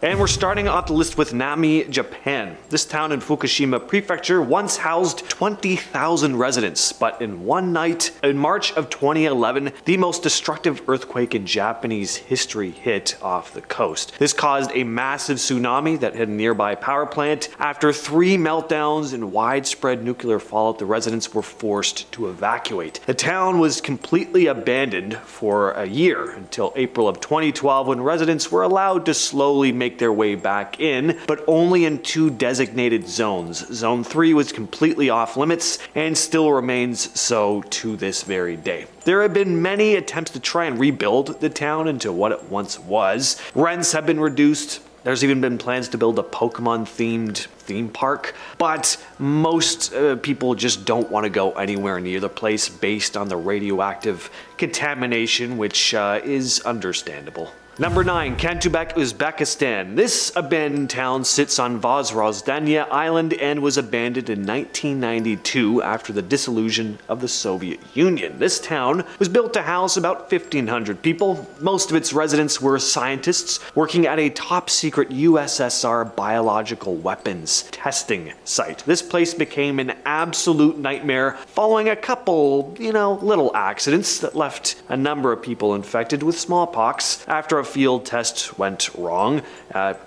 And we're starting off the list with Nami, Japan. This town in Fukushima Prefecture once housed 20,000 residents, but in one night, in March of 2011, the most destructive earthquake in Japanese history hit off the coast. This caused a massive tsunami that hit a nearby power plant. After 3 meltdowns and widespread nuclear fallout, the residents were forced to evacuate. The town was completely abandoned for a year until April of 2012, when residents were allowed to slowly make their way back in, but only in 2 designated zones. Zone 3 was completely off limits and still remains so to this very day. There have been many attempts to try and rebuild the town into what it once was. Rents have been reduced. There's even been plans to build a Pokemon-themed theme park, but most people just don't want to go anywhere near the place based on the radioactive contamination, which is understandable. Number 9, Kantubek, Uzbekistan. This abandoned town sits on Vozrozdanya Island and was abandoned in 1992 after the dissolution of the Soviet Union. This town was built to house about 1,500 people. Most of its residents were scientists working at a top-secret USSR biological weapons testing site. This place became an absolute nightmare following a couple, little accidents that left a number of people infected with smallpox. After a field test went wrong,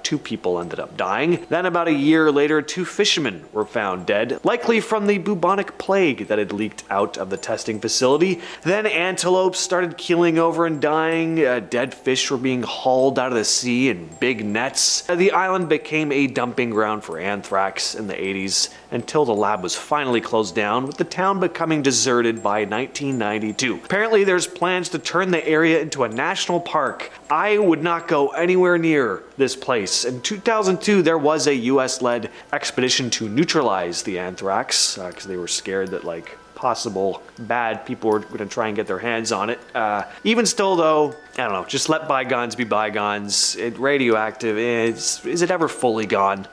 2 people ended up dying. Then about a year later, 2 fishermen were found dead, likely from the bubonic plague that had leaked out of the testing facility. Then antelopes started keeling over and dying. Dead fish were being hauled out of the sea in big nets. The island became a dumping ground for anthrax in the 80s until the lab was finally closed down, with the town becoming deserted by 1992. Apparently there's plans to turn the area into a national park. I would not go anywhere near this place. In 2002, there was a US-led expedition to neutralize the anthrax because they were scared that possible bad people were going to try and get their hands on it. Even still though, I don't know, just let bygones be bygones. Radioactive, is it ever fully gone?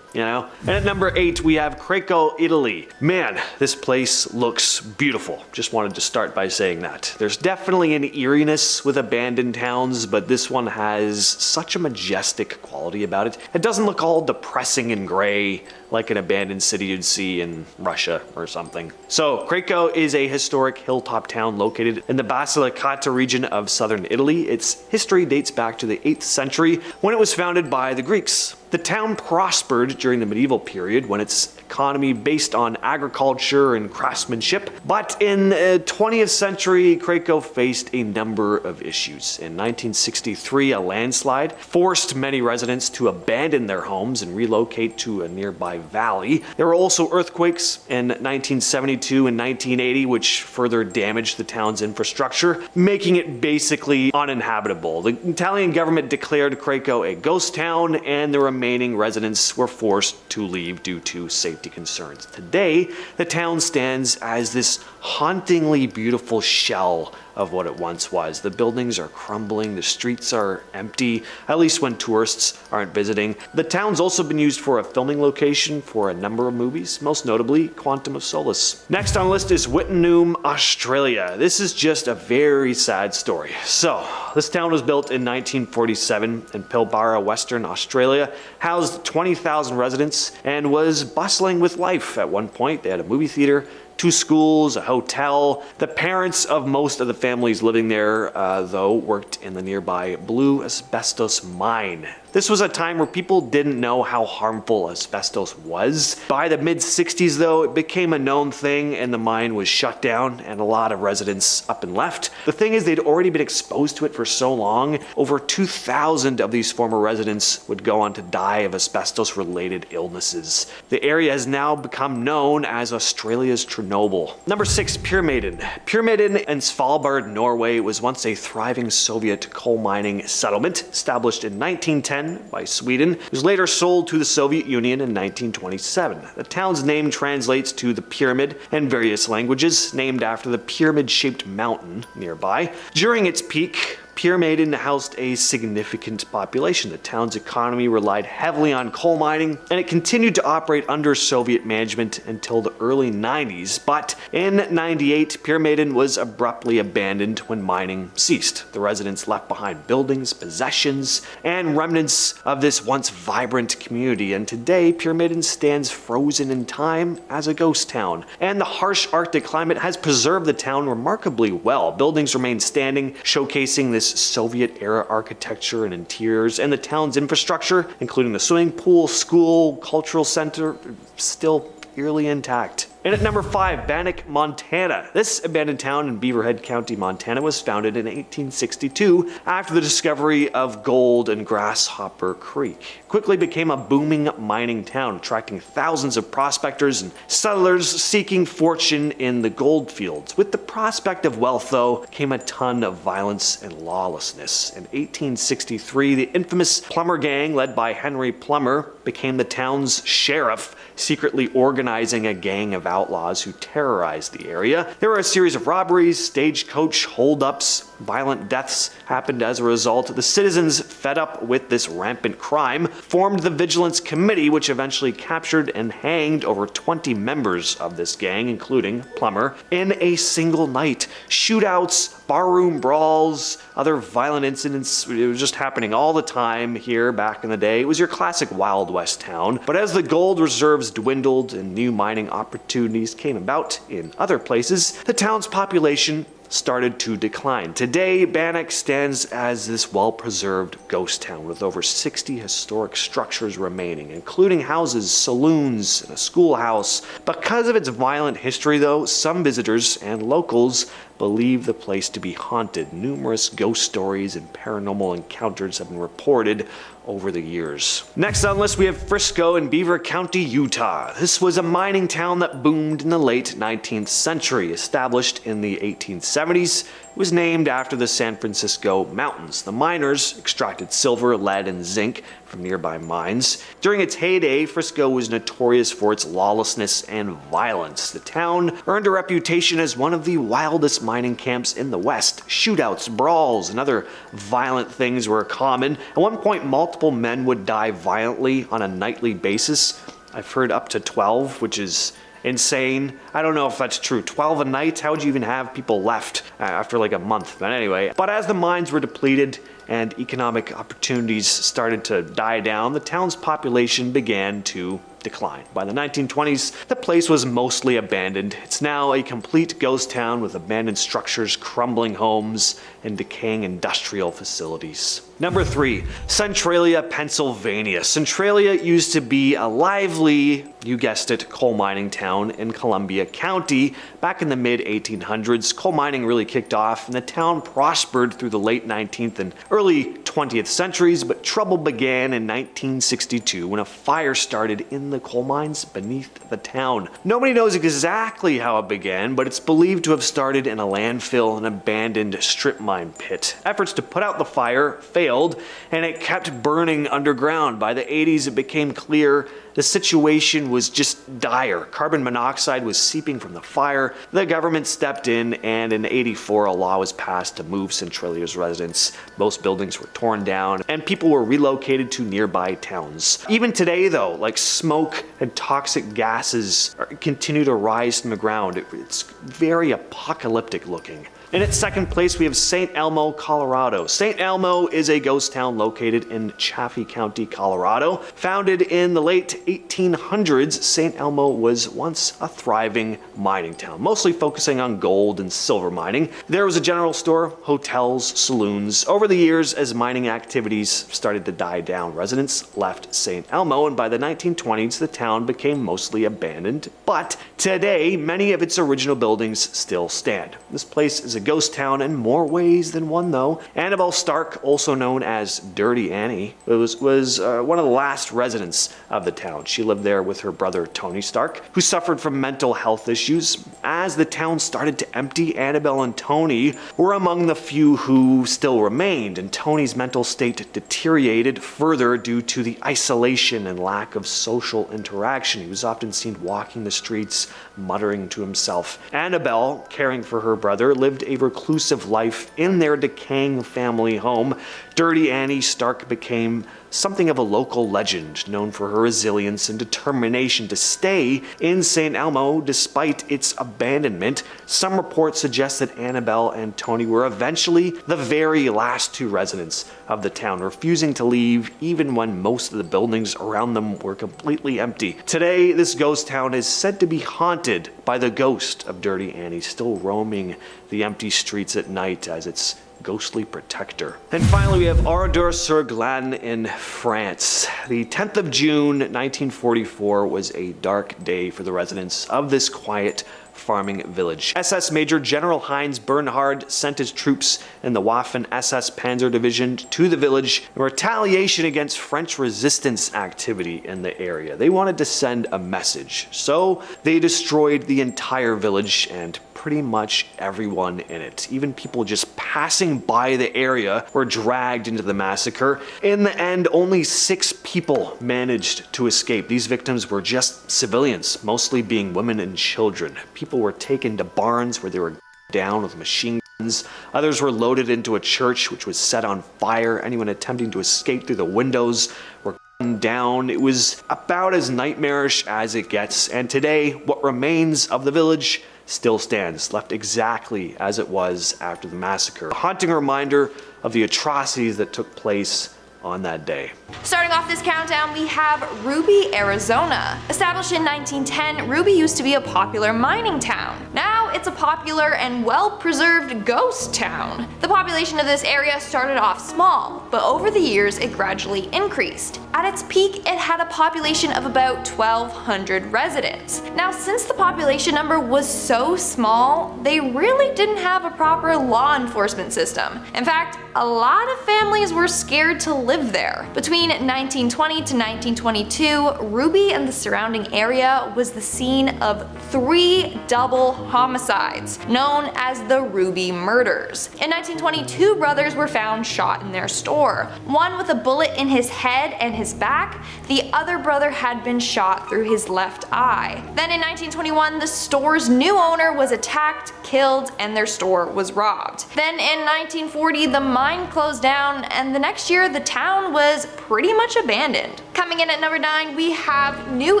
And at number 8, we have Craco, Italy. Man, this place looks beautiful. Just wanted to start by saying that. There's definitely an eeriness with abandoned towns, but this one has such a majestic quality about it. It doesn't look all depressing and gray like an abandoned city you'd see in Russia or something. So, Craco is a historic hilltop town located in the Basilicata region of southern Italy. Its history dates back to the 8th century when it was founded by the Greeks. The town prospered during the medieval period when its economy based on agriculture and craftsmanship, but in the 20th century, Craco faced a number of issues. In 1963, a landslide forced many residents to abandon their homes and relocate to a nearby valley. There were also earthquakes in 1972 and 1980, which further damaged the town's infrastructure, making it basically uninhabitable. The Italian government declared Craco a ghost town, and the remaining residents were forced to leave due to safety concerns. Today, the town stands as this hauntingly beautiful shell of what it once was. The buildings are crumbling, the streets are empty, at least when tourists aren't visiting. The town's also been used for a filming location for a number of movies, most notably Quantum of Solace. Next on the list is Wittenoom, Australia. This is just a very sad story. So, this town was built in 1947 in Pilbara, Western Australia, housed 20,000 residents, and was bustling with life. At one point, they had a movie theater, 2 schools, a hotel. The parents of most of the families living there, though, worked in the nearby Blue Asbestos Mine. This was a time where people didn't know how harmful asbestos was. By the mid-60s, though, it became a known thing and the mine was shut down and a lot of residents up and left. The thing is, they'd already been exposed to it for so long, over 2,000 of these former residents would go on to die of asbestos-related illnesses. The area has now become known as Australia's Chernobyl. Number 6, Pyramiden. Pyramiden in Svalbard, Norway was once a thriving Soviet coal mining settlement established in 1910 by Sweden. It was later sold to the Soviet Union in 1927. The town's name translates to the pyramid in various languages, named after the pyramid-shaped mountain nearby. During its peak, Pyramiden housed a significant population. The town's economy relied heavily on coal mining, and it continued to operate under Soviet management until the early 90s. But in 98, Pyramiden was abruptly abandoned when mining ceased. The residents left behind buildings, possessions, and remnants of this once vibrant community, and today Pyramiden stands frozen in time as a ghost town. And the harsh Arctic climate has preserved the town remarkably well. Buildings remain standing, showcasing this Soviet-era architecture and interiors, and the town's infrastructure, including the swimming pool, school, cultural center, still eerily intact. And at number 5, Bannack, Montana. This abandoned town in Beaverhead County, Montana was founded in 1862 after the discovery of gold in Grasshopper Creek. It quickly became a booming mining town, attracting thousands of prospectors and settlers seeking fortune in the gold fields. With the prospect of wealth, though, came a ton of violence and lawlessness. In 1863, the infamous Plumber Gang, led by Henry Plummer, became the town's sheriff, secretly organizing a gang of outlaws who terrorized the area. There were a series of robberies, stagecoach holdups, violent deaths happened as a result. The citizens, fed up with this rampant crime, formed the Vigilance Committee, which eventually captured and hanged over 20 members of this gang, including Plummer, in a single night. Shootouts, barroom brawls, other violent incidents, it was just happening all the time here back in the day. It was your classic Wild West town. But as the gold reserves dwindled and new mining opportunities came about in other places, the town's population started to decline. Today, Bannack stands as this well-preserved ghost town with over 60 historic structures remaining, including houses, saloons, and a schoolhouse. Because of its violent history, though, some visitors and locals believe the place to be haunted. Numerous ghost stories and paranormal encounters have been reported over the years. Next on the list, we have Frisco in Beaver County, Utah. This was a mining town that boomed in the late 19th century. Established in the 1870s, it was named after the San Francisco Mountains. The miners extracted silver, lead, and zinc from nearby mines. During its heyday, Frisco was notorious for its lawlessness and violence. The town earned a reputation as one of the wildest mining camps in the West. Shootouts, brawls, and other violent things were common. At one point, multiple men would die violently on a nightly basis. I've heard up to 12, which is insane. I don't know if that's true. 12 a night? How would you even have people left after like a month? But anyway, but as the mines were depleted and economic opportunities started to die down, the town's population began to decline. By the 1920s, the place was mostly abandoned. It's now a complete ghost town with abandoned structures, crumbling homes, and decaying industrial facilities. Number 3, Centralia, Pennsylvania. Centralia used to be a lively, you guessed it, coal mining town in Columbia County. Back in the mid-1800s, coal mining really kicked off, and the town prospered through the late 19th and early 20th centuries, but trouble began in 1962 when a fire started in the coal mines beneath the town. Nobody knows exactly how it began, but it's believed to have started in a landfill and abandoned strip mine pit. Efforts to put out the fire failed, and it kept burning underground. By the 80s, it became clear the situation was just dire. Carbon monoxide was seeping from the fire. The government stepped in, and in 84, a law was passed to move Centralia's residents. Most buildings were torn down, and people were relocated to nearby towns. Even today, though, like smoke and toxic gases continue to rise from the ground. It's very apocalyptic looking. In its second place, we have St. Elmo, Colorado. St. Elmo is a ghost town located in Chaffee County, Colorado. Founded in the late 1800s, St. Elmo was once a thriving mining town, mostly focusing on gold and silver mining. There was a general store, hotels, saloons. Over the years, as mining activities started to die down, residents left St. Elmo, and by the 1920s, the town became mostly abandoned. But today, many of its original buildings still stand. This place is a ghost town in more ways than one, though. Annabelle Stark, also known as Dirty Annie, was one of the last residents of the town. She lived there with her brother Tony Stark, who suffered from mental health issues. As the town started to empty, Annabelle and Tony were among the few who still remained, and Tony's mental state deteriorated further due to the isolation and lack of social interaction. He was often seen walking the streets, muttering to himself. Annabelle, caring for her brother, lived a reclusive life in their decaying family home, Dirty Annie Stark became something of a local legend, known for her resilience and determination to stay in St. Elmo despite its abandonment. Some reports suggest that Annabelle and Tony were eventually the very last two residents of the town, refusing to leave even when most of the buildings around them were completely empty. Today, this ghost town is said to be haunted by the ghost of Dirty Annie, still roaming the empty streets at night as its ghostly protector. And finally, we have Oradour-sur-Glane in France. The 10th of June 1944 was a dark day for the residents of this quiet farming village. SS Major General Heinz Bernhard sent his troops in the Waffen SS Panzer Division to the village in retaliation against French resistance activity in the area. They wanted to send a message, so they destroyed the entire village and pretty much everyone in it. Even people just passing by the area were dragged into the massacre. In the end, only 6 people managed to escape. These victims were just civilians, mostly being women and children. People were taken to barns where they were down with machine guns. Others were loaded into a church which was set on fire. Anyone attempting to escape through the windows were gunned down. It was about as nightmarish as it gets. And today, what remains of the village still stands, left exactly as it was after the massacre. A haunting reminder of the atrocities that took place on that day. Starting off this countdown, we have Ruby, Arizona. Established in 1910, Ruby used to be a popular mining town. Now it's a popular and well-preserved ghost town. The population of this area started off small, but over the years it gradually increased. At its peak, it had a population of about 1,200 residents. Now, since the population number was so small, they really didn't have a proper law enforcement system. In fact, a lot of families were scared to live there. Between 1920 to 1922, Ruby and the surrounding area was the scene of 3 double homicides, known as the Ruby Murders. In 1920, 2 brothers were found shot in their store. One with a bullet in his head and his back, the other brother had been shot through his left eye. Then in 1921, the store's new owner was attacked, killed, and their store was robbed. Then in 1940, the mine closed down, and the next year the town was pretty much abandoned. Coming in at number 9, we have New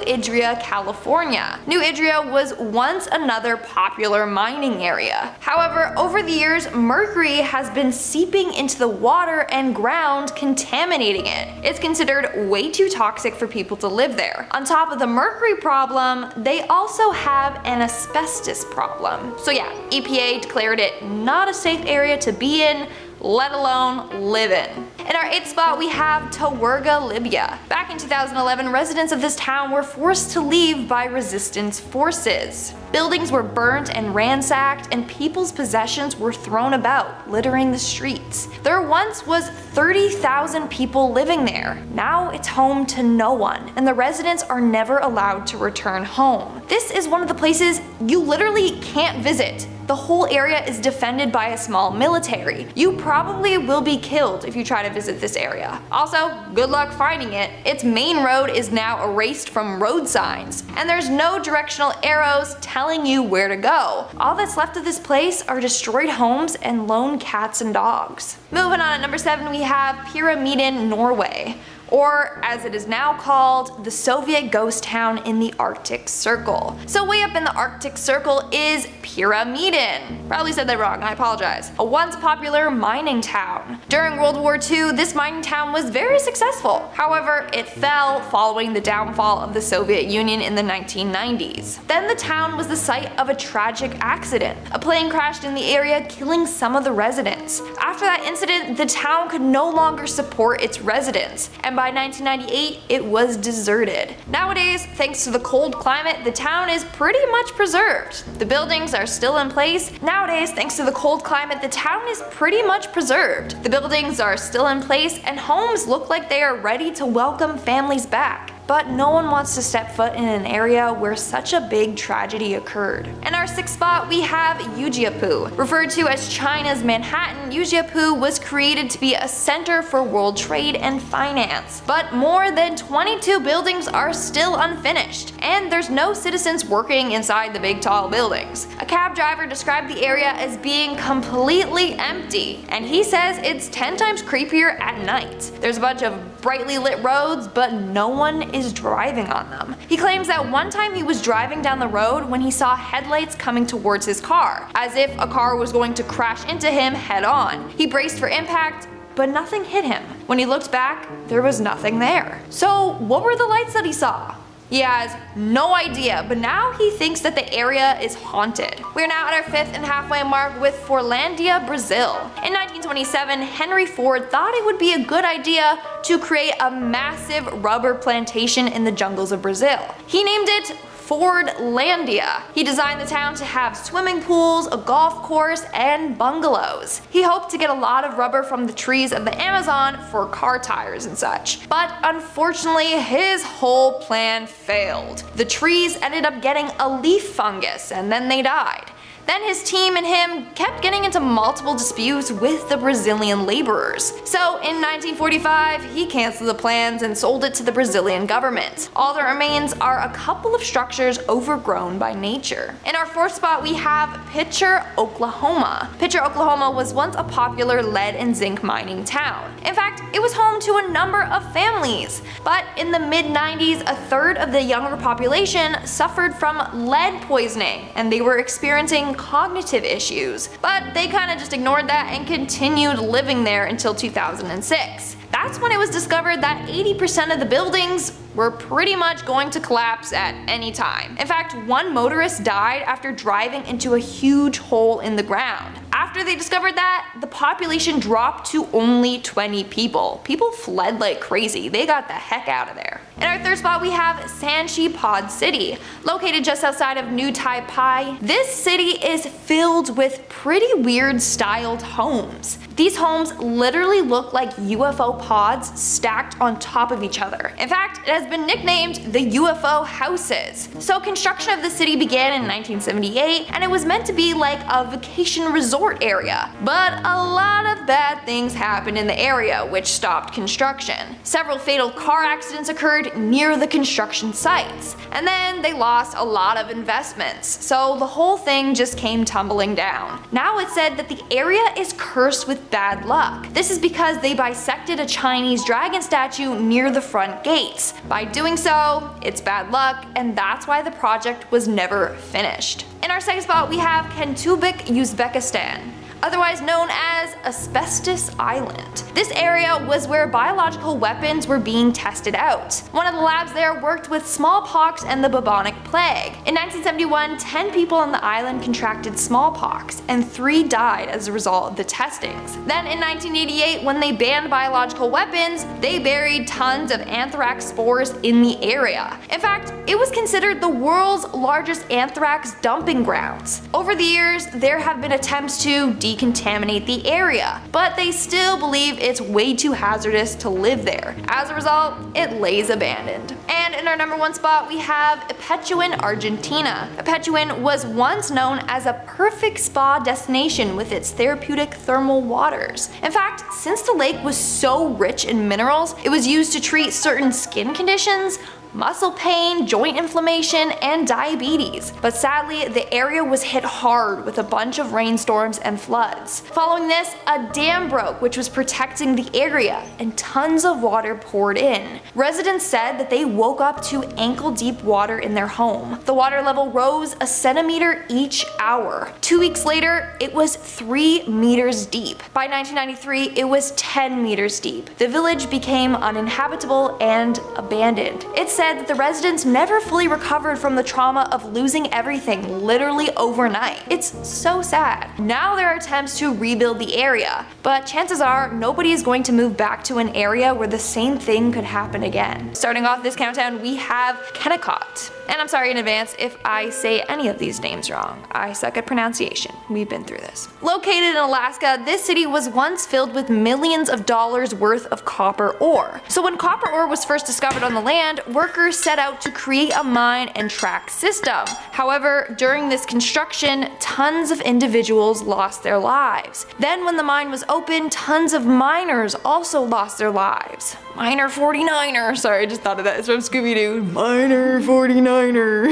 Idria, California. New Idria was once another popular mining area. However, over the years, mercury has been seeping into the water and ground, contaminating it. It's considered way too toxic for people to live there. On top of the mercury problem, they also have an asbestos problem. So yeah, EPA declared it not a safe area to be in, let alone live in. In our 8th spot, we have Tawergha, Libya. Back in 2011, residents of this town were forced to leave by resistance forces. Buildings were burnt and ransacked, and people's possessions were thrown about, littering the streets. There once was 30,000 people living there. Now it's home to no one, and the residents are never allowed to return home. This is one of the places you literally can't visit. The whole area is defended by a small military. You probably will be killed if you try to visit this area. Also, good luck finding it. Its main road is now erased from road signs, and there's no directional arrows telling you where to go. All that's left of this place are destroyed homes and lone cats and dogs. Moving on at number 7, we have Pyramiden, Norway, or as it is now called, the Soviet ghost town in the Arctic Circle. So way up in the Arctic Circle is Pyramiden. Probably said that wrong, I apologize. A once popular mining town. During World War II, this mining town was very successful. However, it fell following the downfall of the Soviet Union in the 1990s. Then the town was the site of a tragic accident. A plane crashed in the area, killing some of the residents. After that incident, the town could no longer support its residents, and by 1998, it was deserted. Nowadays, thanks to the cold climate, the town is pretty much preserved. The buildings are still in place. Nowadays, thanks to the cold climate, the town is pretty much preserved. The buildings are still in place, and homes look like they are ready to welcome families back. but no one wants to step foot in an area where such a big tragedy occurred. In our 6th spot, we have Yujiapu. Referred to as China's Manhattan, Yujiapu was created to be a center for world trade and finance. But more than 22 buildings are still unfinished, and there's no citizens working inside the big tall buildings. A cab driver described the area as being completely empty, and he says it's 10 times creepier at night. There's a bunch of brightly lit roads, but no one is driving on them. He claims that one time he was driving down the road when he saw headlights coming towards his car, as if a car was going to crash into him head on. He braced for impact, but nothing hit him. When he looked back, there was nothing there. So what were the lights that he saw? He has no idea, but now he thinks that the area is haunted. We're now at our 5th and halfway mark with Forlandia, Brazil. In 1927, Henry Ford thought it would be a good idea to create a massive rubber plantation in the jungles of Brazil. He named it Fordlandia. He designed the town to have swimming pools, a golf course, and bungalows. He hoped to get a lot of rubber from the trees of the Amazon for car tires and such. But unfortunately, his whole plan failed. The trees ended up getting a leaf fungus and then they died. Then his team and him kept getting into multiple disputes with the Brazilian laborers. So in 1945, he canceled the plans and sold it to the Brazilian government. All that remains are a couple of structures overgrown by nature. In our 4th spot, we have Pitcher, Oklahoma. Pitcher, Oklahoma was once a popular lead and zinc mining town. In fact, it was home to a number of families. But in the mid-90s, a third of the younger population suffered from lead poisoning, and they were experiencing cognitive issues, but they kind of just ignored that and continued living there until 2006. That's when it was discovered that 80% of the buildings were pretty much going to collapse at any time. In fact, one motorist died after driving into a huge hole in the ground. After they discovered that, the population dropped to only 20 people. People fled like crazy. They got the heck out of there. In our 3rd spot, we have Sanchi Pod City. Located just outside of New Taipei, this city is filled with pretty weird styled homes. These homes literally look like UFO pods stacked on top of each other. In fact, it has been nicknamed the UFO Houses. So construction of the city began in 1978, and it was meant to be like a vacation resort area. But a lot of bad things happened in the area, which stopped construction. Several fatal car accidents occurred near the construction sites, and then they lost a lot of investments. So the whole thing just came tumbling down. Now it's said that the area is cursed with bad luck. This is because they bisected a Chinese dragon statue near the front gates. By doing so, it's bad luck, and that's why the project was never finished. In our 2nd spot, we have Kantubek, Uzbekistan, otherwise known as Asbestos Island. This area was where biological weapons were being tested out. One of the labs there worked with smallpox and the bubonic plague. In 1971, 10 people on the island contracted smallpox, and 3 died as a result of the testings. Then in 1988, when they banned biological weapons, they buried tons of anthrax spores in the area. In fact, it was considered the world's largest anthrax dumping grounds. Over the years, there have been attempts to decontaminate the area, but they still believe it's way too hazardous to live there. As a result, it lays abandoned. And in our number 1 spot, we have Epecu&n, Argentina. Epecu&n was once known as a perfect spa destination with its therapeutic thermal waters. In fact, since the lake was so rich in minerals, it was used to treat certain skin conditions, muscle pain, joint inflammation, and diabetes. But sadly, the area was hit hard with a bunch of rainstorms and floods. Following this, a dam broke which was protecting the area, and tons of water poured in. Residents said that they woke up to ankle-deep water in their home. The water level rose a centimeter each hour. 2 weeks later, it was 3 meters deep. By 1993, it was 10 meters deep. The village became uninhabitable and abandoned. It's said that the residents never fully recovered from the trauma of losing everything literally overnight. It's so sad. Now there are attempts to rebuild the area, but chances are nobody is going to move back to an area where the same thing could happen again. Starting off this countdown, we have Kennecott. And I'm sorry in advance if I say any of these names wrong. I suck at pronunciation. We've been through this. Located in Alaska, this city was once filled with millions of dollars worth of copper ore. So when copper ore was first discovered on the land, workers set out to create a mine and track system. However, during this construction, tons of individuals lost their lives. Then when the mine was opened, tons of miners also lost their lives. Miner 49er, sorry, I just thought of that, it's from Scooby-Doo. Miner 49er.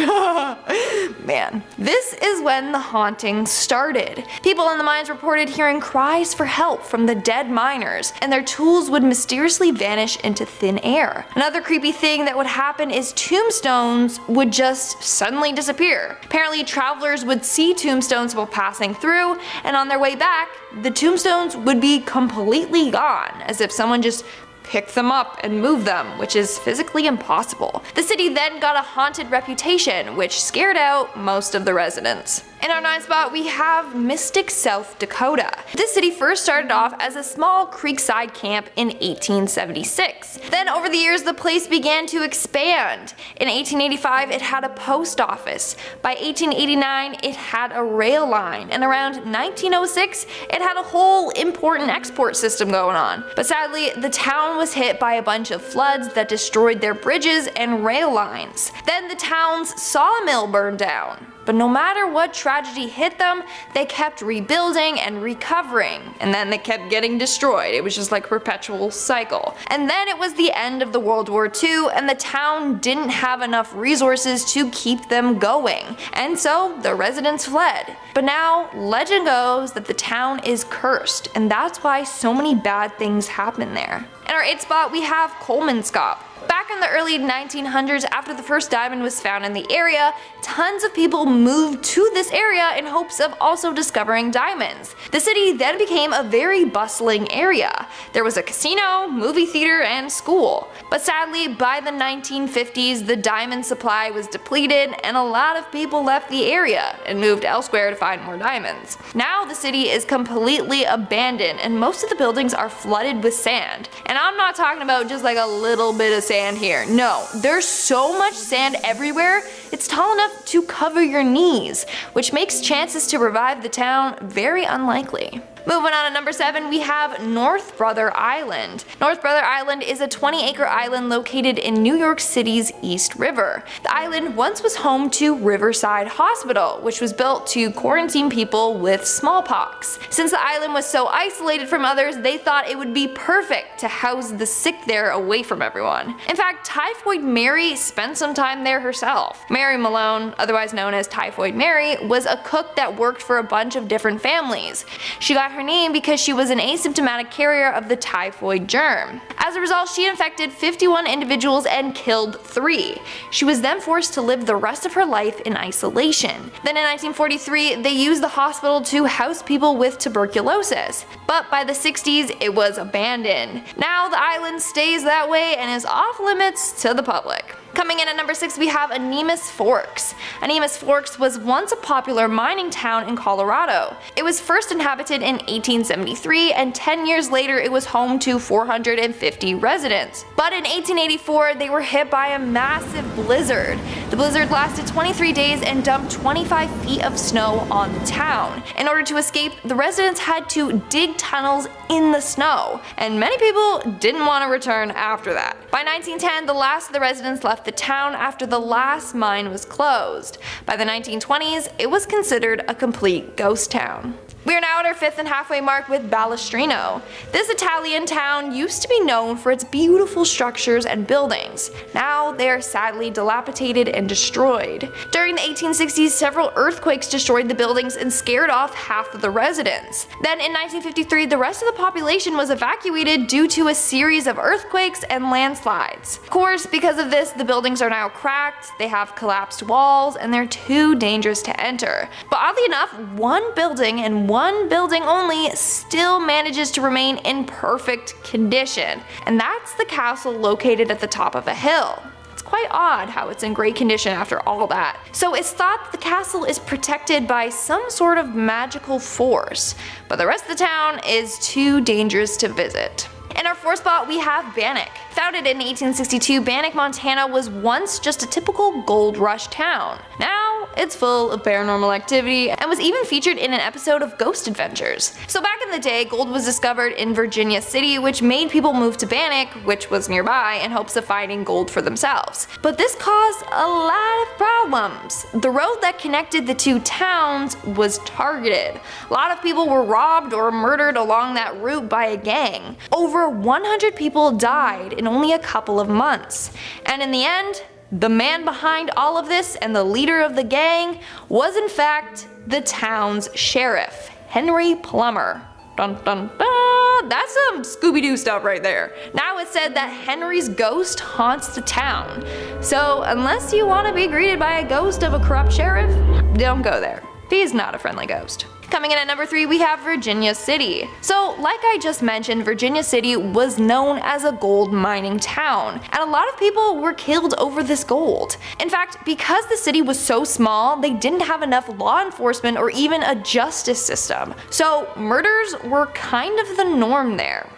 Man, this is when the haunting started. People in the mines reported hearing cries for help from the dead miners, and their tools would mysteriously vanish into thin air. Another creepy thing that would happen is tombstones would just suddenly disappear. Apparently, travelers would see tombstones while passing through, and on their way back, the tombstones would be completely gone, as if someone just pick them up and move them, which is physically impossible. The city then got a haunted reputation, which scared out most of the residents. In our 9th spot, we have Mystic, South Dakota. This city first started off as a small creekside camp in 1876. Then over the years, the place began to expand. In 1885, it had a post office. By 1889, it had a rail line. And around 1906, it had a whole import and export system going on. But sadly, the town was hit by a bunch of floods that destroyed their bridges and rail lines. Then the town's sawmill burned down. But no matter what tragedy hit them, they kept rebuilding and recovering, and then they kept getting destroyed. It was just like a perpetual cycle. And then it was the end of the World War II, and the town didn't have enough resources to keep them going, and so the residents fled. But now, legend goes that the town is cursed, and that's why so many bad things happen there. In our 8th spot, we have Colemanskop. Back in the early 1900s, after the first diamond was found in the area, tons of people moved to this area in hopes of also discovering diamonds. The city then became a very bustling area. There was a casino, movie theater, and school. But sadly, by the 1950s, the diamond supply was depleted and a lot of people left the area and moved elsewhere to find more diamonds. Now the city is completely abandoned and most of the buildings are flooded with sand. And I'm not talking about just like a little bit of sand here. No, there's so much sand everywhere, it's tall enough to cover your knees, which makes chances to revive the town very unlikely. Moving on to number 7, we have North Brother Island. North Brother Island is a 20-acre island located in New York City's East River. The island once was home to Riverside Hospital, which was built to quarantine people with smallpox. Since the island was so isolated from others, they thought it would be perfect to house the sick there away from everyone. In fact, Typhoid Mary spent some time there herself. Mary Malone, otherwise known as Typhoid Mary, was a cook that worked for a bunch of different families. She got her name because she was an asymptomatic carrier of the typhoid germ. As a result, she infected 51 individuals and killed 3. She was then forced to live the rest of her life in isolation. Then in 1943, they used the hospital to house people with tuberculosis. But by the 60s, it was abandoned. Now the island stays that way and is off limits to the public. Coming in at number 6, we have Animas Forks. Animas Forks was once a popular mining town in Colorado. It was first inhabited in 1873, and 10 years later it was home to 450 residents. But in 1884, they were hit by a massive blizzard. The blizzard lasted 23 days and dumped 25 feet of snow on the town. In order to escape, the residents had to dig tunnels in the snow, and many people didn't want to return after that. By 1910, the last of the residents left the town after the last mine was closed. By the 1920s, it was considered a complete ghost town. We are now at our 5th and halfway mark with Ballestrino. This Italian town used to be known for its beautiful structures and buildings. Now they are sadly dilapidated and destroyed. During the 1860s, several earthquakes destroyed the buildings and scared off half of the residents. Then in 1953, the rest of the population was evacuated due to a series of earthquakes and landslides. Of course, because of this, the buildings are now cracked, they have collapsed walls, and they're too dangerous to enter. But oddly enough, one building and one building only still manages to remain in perfect condition, and that's the castle located at the top of a hill. It's quite odd how it's in great condition after all that. So it's thought that the castle is protected by some sort of magical force, but the rest of the town is too dangerous to visit. In our 4th spot, we have Bannack. Founded in 1862, Bannack, Montana was once just a typical gold rush town. Now, it's full of paranormal activity and was even featured in an episode of Ghost Adventures. So back in the day, gold was discovered in Virginia City, which made people move to Bannack, which was nearby, in hopes of finding gold for themselves. But this caused a lot of problems. The road that connected the two towns was targeted. A lot of people were robbed or murdered along that route by a gang. Over 100 people died in only a couple of months. And in the end, the man behind all of this and the leader of the gang was in fact the town's sheriff, Henry Plummer. Dun dun dun! That's some Scooby-Doo stuff right there. Now it's said that Henry's ghost haunts the town. So unless you want to be greeted by a ghost of a corrupt sheriff, don't go there. He's not a friendly ghost. Coming in at number 3, we have Virginia City. So like I just mentioned, Virginia City was known as a gold mining town, and a lot of people were killed over this gold. In fact, because the city was so small, they didn't have enough law enforcement or even a justice system. So murders were kind of the norm there.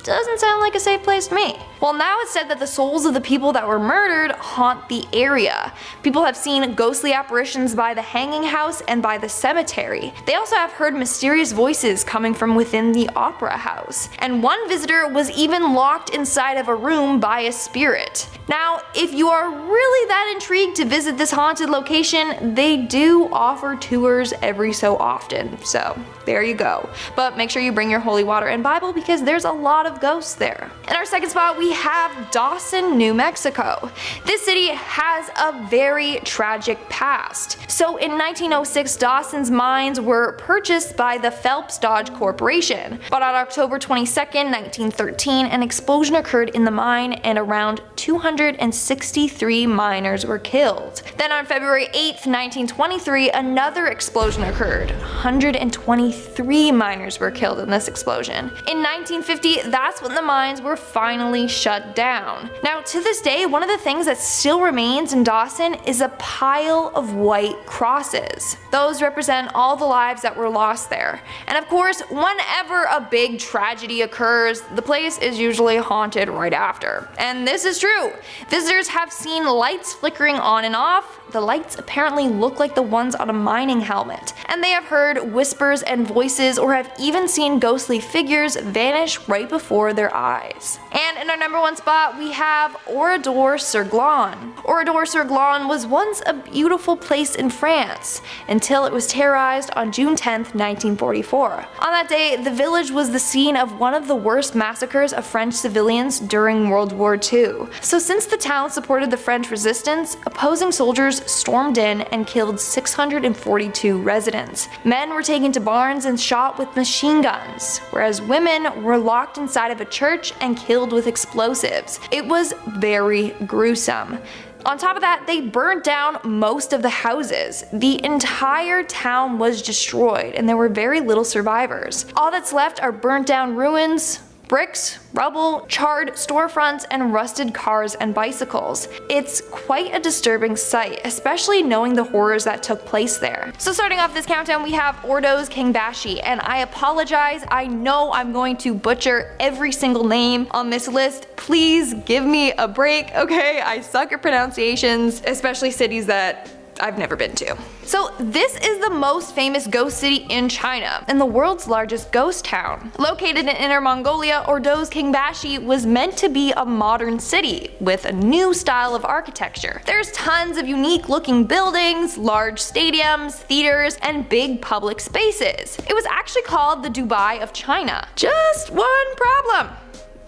Doesn't sound like a safe place to me. Well, now it's said that the souls of the people that were murdered haunt the area. People have seen ghostly apparitions by the hanging house and by the cemetery. They also have heard mysterious voices coming from within the opera house. And one visitor was even locked inside of a room by a spirit. Now, if you are really that intrigued to visit this haunted location, they do offer tours every so often. So there you go. But make sure you bring your holy water and Bible because there's a lot of ghosts there. In our second spot, we have Dawson, New Mexico. This city has a very tragic past. So in 1906, Dawson's mines were purchased by the Phelps Dodge Corporation. But on October 22nd, 1913, an explosion occurred in the mine and around 263 miners were killed. Then on February 8th, 1923, another explosion occurred. 123 miners were killed in this explosion. In 1950, that's when the mines were finally shut down. Now, to this day, one of the things that still remains in Dawson is a pile of white crosses. Those represent all the lives that were lost there. And of course, whenever a big tragedy occurs, the place is usually haunted right after. And this is true. Visitors have seen lights flickering on and off. The lights apparently look like the ones on a mining helmet. And they have heard whispers and voices or have even seen ghostly figures vanish right before their eyes. And in our number 1 spot, we have Oradour-sur-Glane. Oradour-sur-Glane was once a beautiful place in France until it was terrorized on June 10th, 1944. On that day, the village was the scene of one of the worst massacres of French civilians during World War II. So since the town supported the French resistance, opposing soldiers stormed in and killed 642 residents. Men were taken to barns and shot with machine guns, whereas women were locked inside of a church and killed with explosives. It was very gruesome. On top of that, they burnt down most of the houses. The entire town was destroyed and there were very little survivors. All that's left are burnt down ruins, bricks, rubble, charred storefronts, and rusted cars and bicycles. It's quite a disturbing sight, especially knowing the horrors that took place there. So starting off this countdown, we have Ordos Kangbashi, and I apologize, I know I'm going to butcher every single name on this list. Please give me a break, okay? I suck at pronunciations, especially cities that I've never been to. So this is the most famous ghost city in China and the world's largest ghost town. Located in Inner Mongolia, Ordos Kangbashi was meant to be a modern city with a new style of architecture. There's tons of unique looking buildings, large stadiums, theaters, and big public spaces. It was actually called the Dubai of China. Just one problem.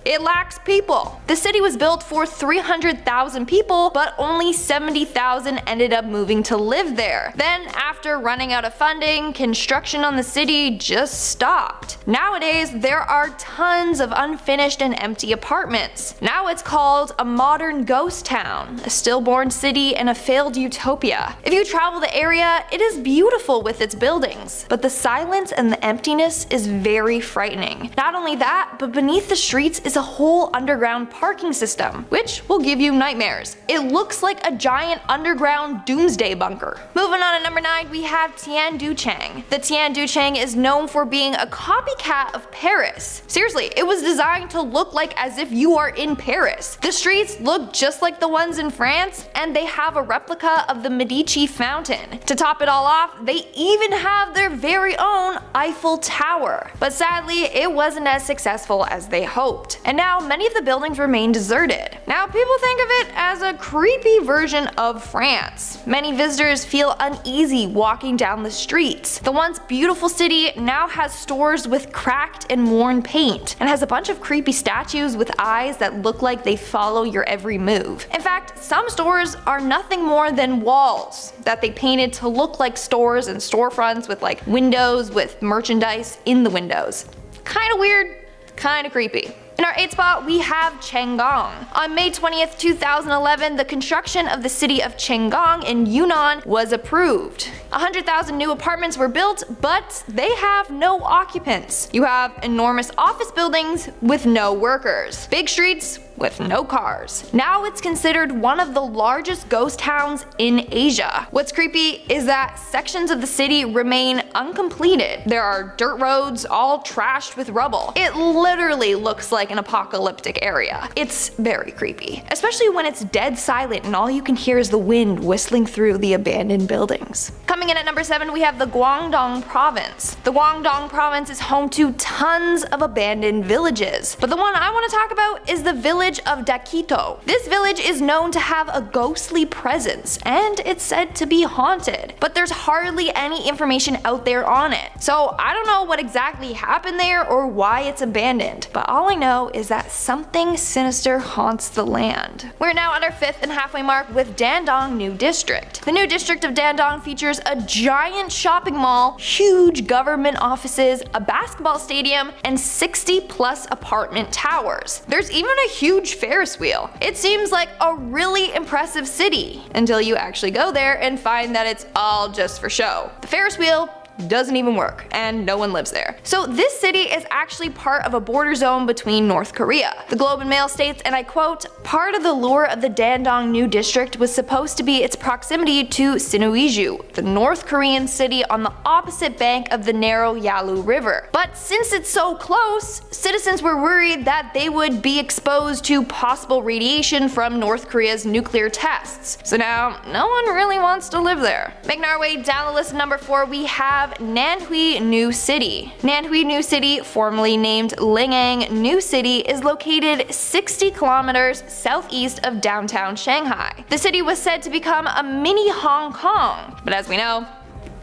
It lacks people. The city was built for 300,000 people, but only 70,000 ended up moving to live there. Then, after running out of funding, construction on the city just stopped. Nowadays, there are tons of unfinished and empty apartments. Now it's called a modern ghost town, a stillborn city and a failed utopia. If you travel the area, it is beautiful with its buildings, but the silence and the emptiness is very frightening. Not only that, but beneath the streets is is a whole underground parking system, which will give you nightmares. It looks like a giant underground doomsday bunker. Moving on at number 9, we have Tianducheng. The Tianducheng is known for being a copycat of Paris. Seriously, it was designed to look like as if you are in Paris. The streets look just like the ones in France, and they have a replica of the Medici fountain. To top it all off, they even have their very own Eiffel Tower. But sadly, it wasn't as successful as they hoped, and now many of the buildings remain deserted. Now people think of it as a creepy version of France. Many visitors feel uneasy walking down the streets. The once beautiful city now has stores with cracked and worn paint, and has a bunch of creepy statues with eyes that look like they follow your every move. In fact, some stores are nothing more than walls that they painted to look like stores and storefronts with like windows with merchandise in the windows. Kinda weird, kinda creepy. In our 8th spot, we have Chang'an. On May 20th, 2011, the construction of the city of Chang'an in Yunnan was approved. 100,000 new apartments were built, but they have no occupants. You have enormous office buildings with no workers, big streets with no cars. Now it's considered one of the largest ghost towns in Asia. What's creepy is that sections of the city remain uncompleted. There are dirt roads all trashed with rubble. It literally looks like an apocalyptic area. It's very creepy, especially when it's dead silent and all you can hear is the wind whistling through the abandoned buildings. Coming in at number 7, we have the Guangdong province. The Guangdong province is home to tons of abandoned villages, but the one I want to talk about is the village of Dakito. This village is known to have a ghostly presence, and it's said to be haunted, but there's hardly any information out there on it. So I don't know what exactly happened there or why it's abandoned, but all I know is that something sinister haunts the land. We're now at our 5th and halfway mark with Dandong New District. The new district of Dandong features a giant shopping mall, huge government offices, a basketball stadium, and 60+ apartment towers. There's even a huge Ferris wheel. It seems like a really impressive city until you actually go there and find that it's all just for show. The Ferris wheel doesn't even work, and no one lives there. So this city is actually part of a border zone between North Korea. The Globe and Mail states, and I quote, "Part of the lure of the Dandong New District was supposed to be its proximity to Sinuiju, the North Korean city on the opposite bank of the narrow Yalu River. But since it's so close, citizens were worried that they would be exposed to possible radiation from North Korea's nuclear tests. So now, no one really wants to live there." Making our way down the list at number 4, we have Nanhui New City. Nanhui New City, formerly named Lingang New City, is located 60 kilometers southeast of downtown Shanghai. The city was said to become a mini Hong Kong, but as we know,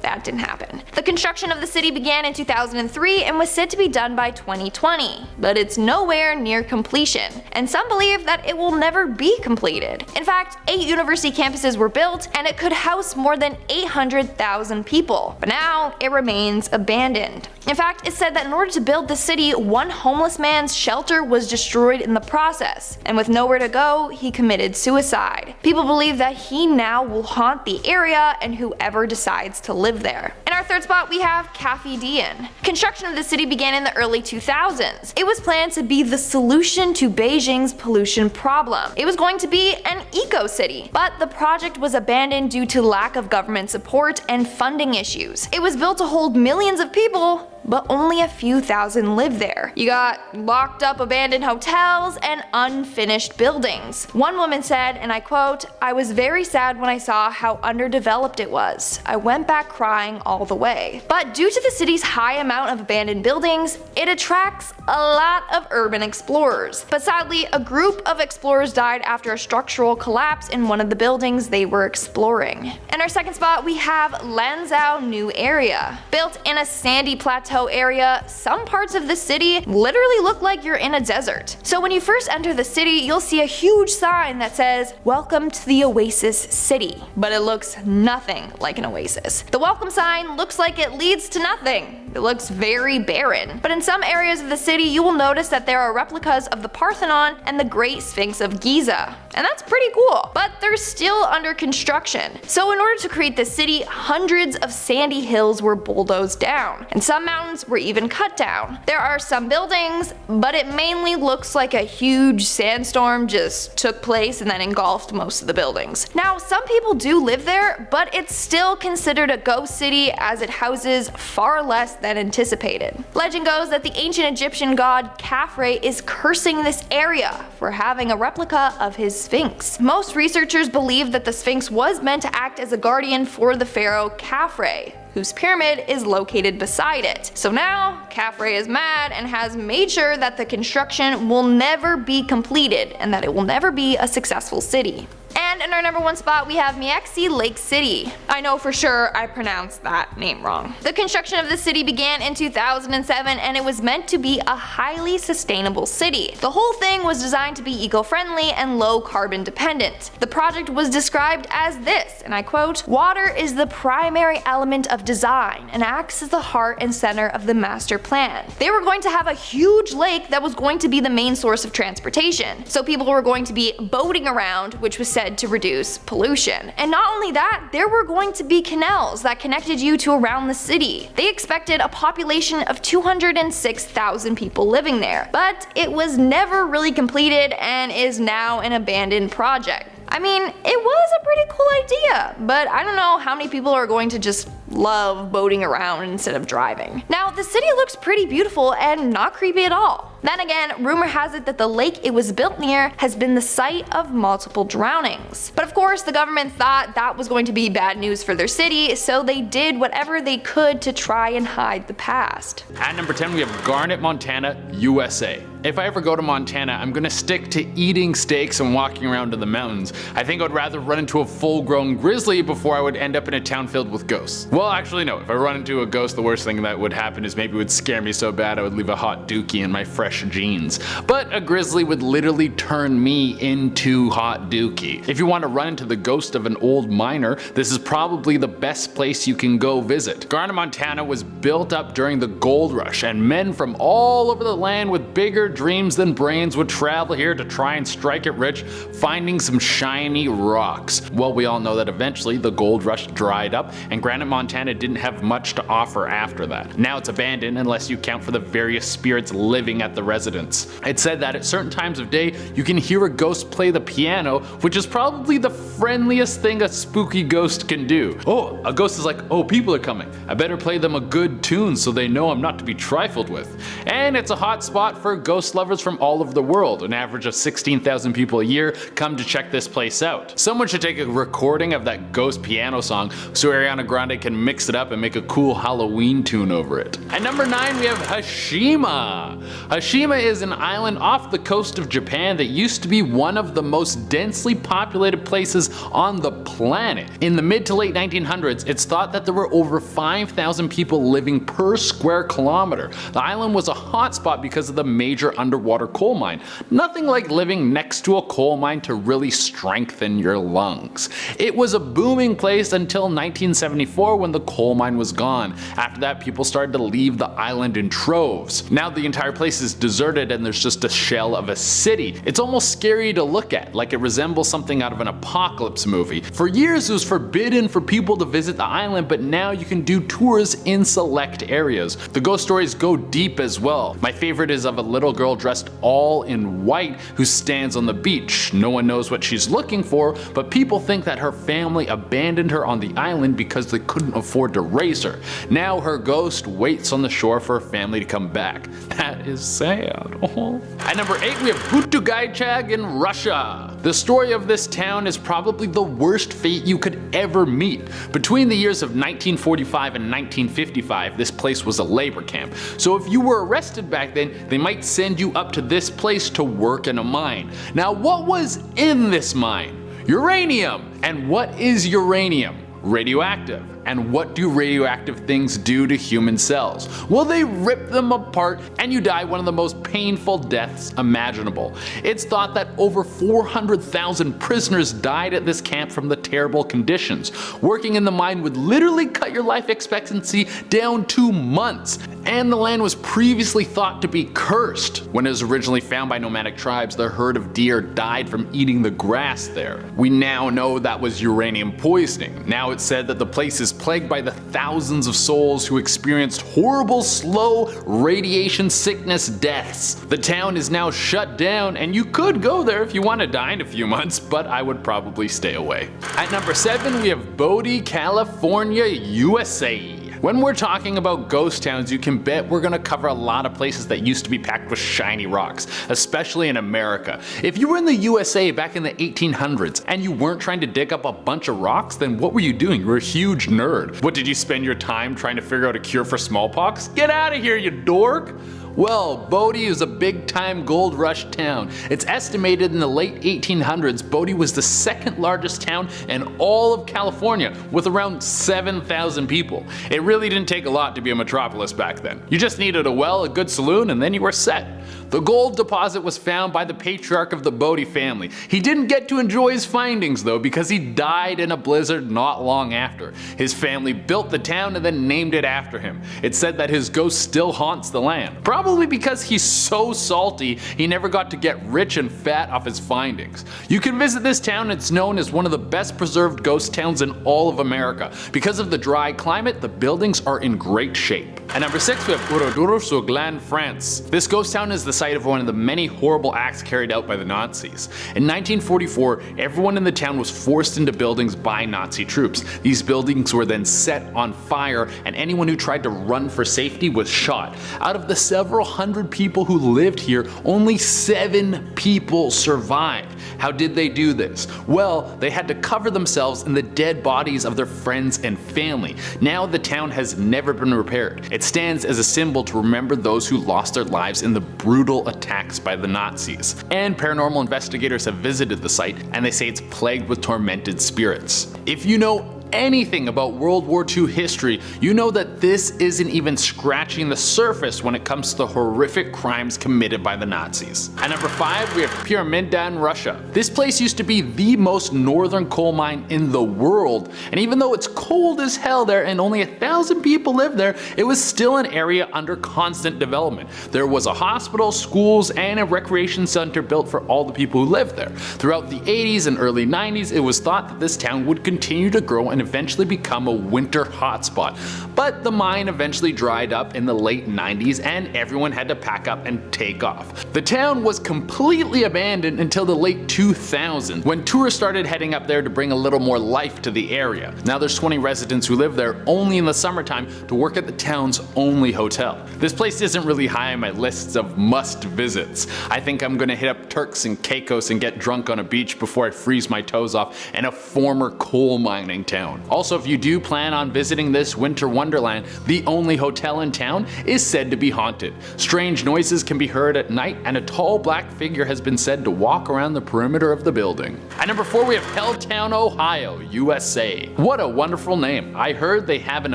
that didn't happen. The construction of the city began in 2003 and was said to be done by 2020, but it's nowhere near completion, and some believe that it will never be completed. In fact, 8 university campuses were built, and it could house more than 800,000 people, but now it remains abandoned. In fact, it's said that in order to build the city, one homeless man's shelter was destroyed in the process, and with nowhere to go, he committed suicide. People believe that he now will haunt the area and whoever decides to live there. In our 3rd spot, we have Pyramiden. Construction of the city began in the early 2000s. It was planned to be the solution to Beijing's pollution problem. It was going to be an eco-city, but the project was abandoned due to lack of government support and funding issues. It was built to hold millions of people, but only a few thousand live there. You got locked up abandoned hotels and unfinished buildings. One woman said, and I quote, "I was very sad when I saw how underdeveloped it was. I went back crying all the way." But due to the city's high amount of abandoned buildings, it attracts a lot of urban explorers. But sadly, a group of explorers died after a structural collapse in one of the buildings they were exploring. In our 2nd spot, we have Lanzhou New Area. Built in a sandy plateau area, some parts of the city literally look like you're in a desert. So when you first enter the city, you'll see a huge sign that says, "Welcome to the Oasis City," but it looks nothing like an oasis. The welcome sign looks like it leads to nothing. It looks very barren. But in some areas of the city, you will notice that there are replicas of the Parthenon and the Great Sphinx of Giza. And that's pretty cool. But there's they're still under construction. So in order to create this city, hundreds of sandy hills were bulldozed down, and some mountains were even cut down. There are some buildings, but it mainly looks like a huge sandstorm just took place and then engulfed most of the buildings. Now, some people do live there, but it's still considered a ghost city as it houses far less than anticipated. Legend goes that the ancient Egyptian god Khafre is cursing this area for having a replica of his sphinx. Most researchers believe that the sphinx was meant to act as a guardian for the pharaoh Khafre, whose pyramid is located beside it. So now, Khafre is mad and has made sure that the construction will never be completed and that it will never be a successful city. And in our number 1 spot, we have Miexi Lake City. I know for sure I pronounced that name wrong. The construction of the city began in 2007 and it was meant to be a highly sustainable city. The whole thing was designed to be eco-friendly and low carbon dependent. The project was described as this, and I quote, "Water is the primary element of design and acts as the heart and center of the master plan." They were going to have a huge lake that was going to be the main source of transportation. So people were going to be boating around, which was said to reduce pollution. And not only that, there were going to be canals that connected you to around the city. They expected a population of 206,000 people living there, but it was never really completed and is now an abandoned project. I mean, it was a pretty cool idea, but I don't know how many people are going to just love boating around instead of driving. Now, the city looks pretty beautiful and not creepy at all. Then again, rumor has it that the lake it was built near has been the site of multiple drownings. But of course, the government thought that was going to be bad news for their city, so they did whatever they could to try and hide the past. At number 10, we have Garnet, Montana, USA. If I ever go to Montana, I'm gonna stick to eating steaks and walking around in the mountains. I think I'd rather run into a full-grown grizzly before I would end up in a town filled with ghosts. Well, actually no, if I run into a ghost, the worst thing that would happen is maybe it would scare me so bad I would leave a hot dookie in my fresh jeans. But a grizzly would literally turn me into hot dookie. If you want to run into the ghost of an old miner, this is probably the best place you can go visit. Garnet, Montana was built up during the gold rush, and men from all over the land with bigger dreams than brains would travel here to try and strike it rich, finding some shiny rocks. Well, we all know that eventually the gold rush dried up and Garnet, Montana didn't have much to offer after that. Now it's abandoned unless you count for the various spirits living at the residence. It's said that at certain times of day you can hear a ghost play the piano, which is probably the friendliest thing a spooky ghost can do. Oh, a ghost is like, oh, people are coming. I better play them a good tune so they know I'm not to be trifled with. And it's a hot spot for ghost lovers from all over the world. An average of 16,000 people a year come to check this place out. Someone should take a recording of that ghost piano song so Ariana Grande can mix it up and make a cool Halloween tune over it. At number 9, we have Hashima. Hashima is an island off the coast of Japan that used to be one of the most densely populated places on the planet. In the mid to late 1900s, it's thought that there were over 5,000 people living per square kilometer. The island was a hotspot because of the major underwater coal mine. Nothing like living next to a coal mine to really strengthen your lungs. It was a booming place until 1974 when the coal mine was gone. After that, people started to leave the island in troves. Now the entire place is deserted and there's just a shell of a city. It's almost scary to look at, like it resembles something out of an apocalypse movie. For years it was forbidden for people to visit the island, but now you can do tours in select areas. The ghost stories go deep as well. My favorite is of a little girl dressed all in white who stands on the beach. No one knows what she's looking for, but people think that her family abandoned her on the island because they couldn't afford to raise her. Now her ghost waits on the shore for her family to come back. That is sad. Oh. At number 8, we have Butugaichag in Russia. The story of this town is probably the worst fate you could ever meet. Between the years of 1945 and 1955, this place was a labor camp. So if you were arrested back then, they might send you up to this place to work in a mine. Now, what was in this mine? Uranium! And what is uranium? Radioactive. And what do radioactive things do to human cells? Well, they rip them apart and you die one of the most painful deaths imaginable. It's thought that over 400,000 prisoners died at this camp from the terrible conditions. Working in the mine would literally cut your life expectancy down to months. And the land was previously thought to be cursed. When it was originally found by nomadic tribes, their herd of deer died from eating the grass there. We now know that was uranium poisoning. Now it's said that the place is plagued by the thousands of souls who experienced horrible, slow radiation sickness deaths. The town is now shut down, and you could go there if you want to die in a few months, but I would probably stay away. At number 7, we have Bodie, California, USA. When we're talking about ghost towns, you can bet we're gonna cover a lot of places that used to be packed with shiny rocks, especially in America. If you were in the USA back in the 1800s and you weren't trying to dig up a bunch of rocks, then what were you doing? You're a huge nerd. What, did you spend your time trying to figure out a cure for smallpox? Get out of here, you dork! Well, Bodie is a big-time gold rush town. It's estimated in the late 1800s, Bodie was the second largest town in all of California, with around 7,000 people. It really didn't take a lot to be a metropolis back then. You just needed a well, a good saloon, and then you were set. The gold deposit was found by the patriarch of the Bodie family. He didn't get to enjoy his findings though, because he died in a blizzard not long after. His family built the town and then named it after him. It's said that his ghost still haunts the land. Probably because he's so salty he never got to get rich and fat off his findings. You can visit this town. It's known as one of the best preserved ghost towns in all of America. Because of the dry climate, the buildings are in great shape. At number 6, we have Oradour-sur-Glane, France. This ghost town is the site of one of the many horrible acts carried out by the Nazis. In 1944, everyone in the town was forced into buildings by Nazi troops. These buildings were then set on fire, and anyone who tried to run for safety was shot. Out of the several hundred people who lived here, only 7 people survived. How did they do this? Well, they had to cover themselves in the dead bodies of their friends and family. Now the town has never been repaired. It stands as a symbol to remember those who lost their lives in the brutal attacks by the Nazis. And paranormal investigators have visited the site, and they say it's plagued with tormented spirits. If you know anything about World War II history, you know that this isn't even scratching the surface when it comes to the horrific crimes committed by the Nazis. At number 5, we have Pyramiden, Russia. This place used to be the most northern coal mine in the world, and even though it's cold as hell there and only 1,000 people live there, it was still an area under constant development. There was a hospital, schools, and a recreation center built for all the people who lived there. Throughout the 80s and early 90s, it was thought that this town would continue to grow and eventually become a winter hotspot. But the mine eventually dried up in the late 90s and everyone had to pack up and take off. The town was completely abandoned until the late 2000s, when tourists started heading up there to bring a little more life to the area. Now there's 20 residents who live there only in the summertime to work at the town's only hotel. This place isn't really high on my lists of must visits. I think I'm gonna hit up Turks and Caicos and get drunk on a beach before I freeze my toes off in a former coal mining town. Also, if you do plan on visiting this winter wonderland, the only hotel in town is said to be haunted. Strange noises can be heard at night, and a tall black figure has been said to walk around the perimeter of the building. At number 4, we have Helltown, Ohio, USA. What a wonderful name. I heard they have an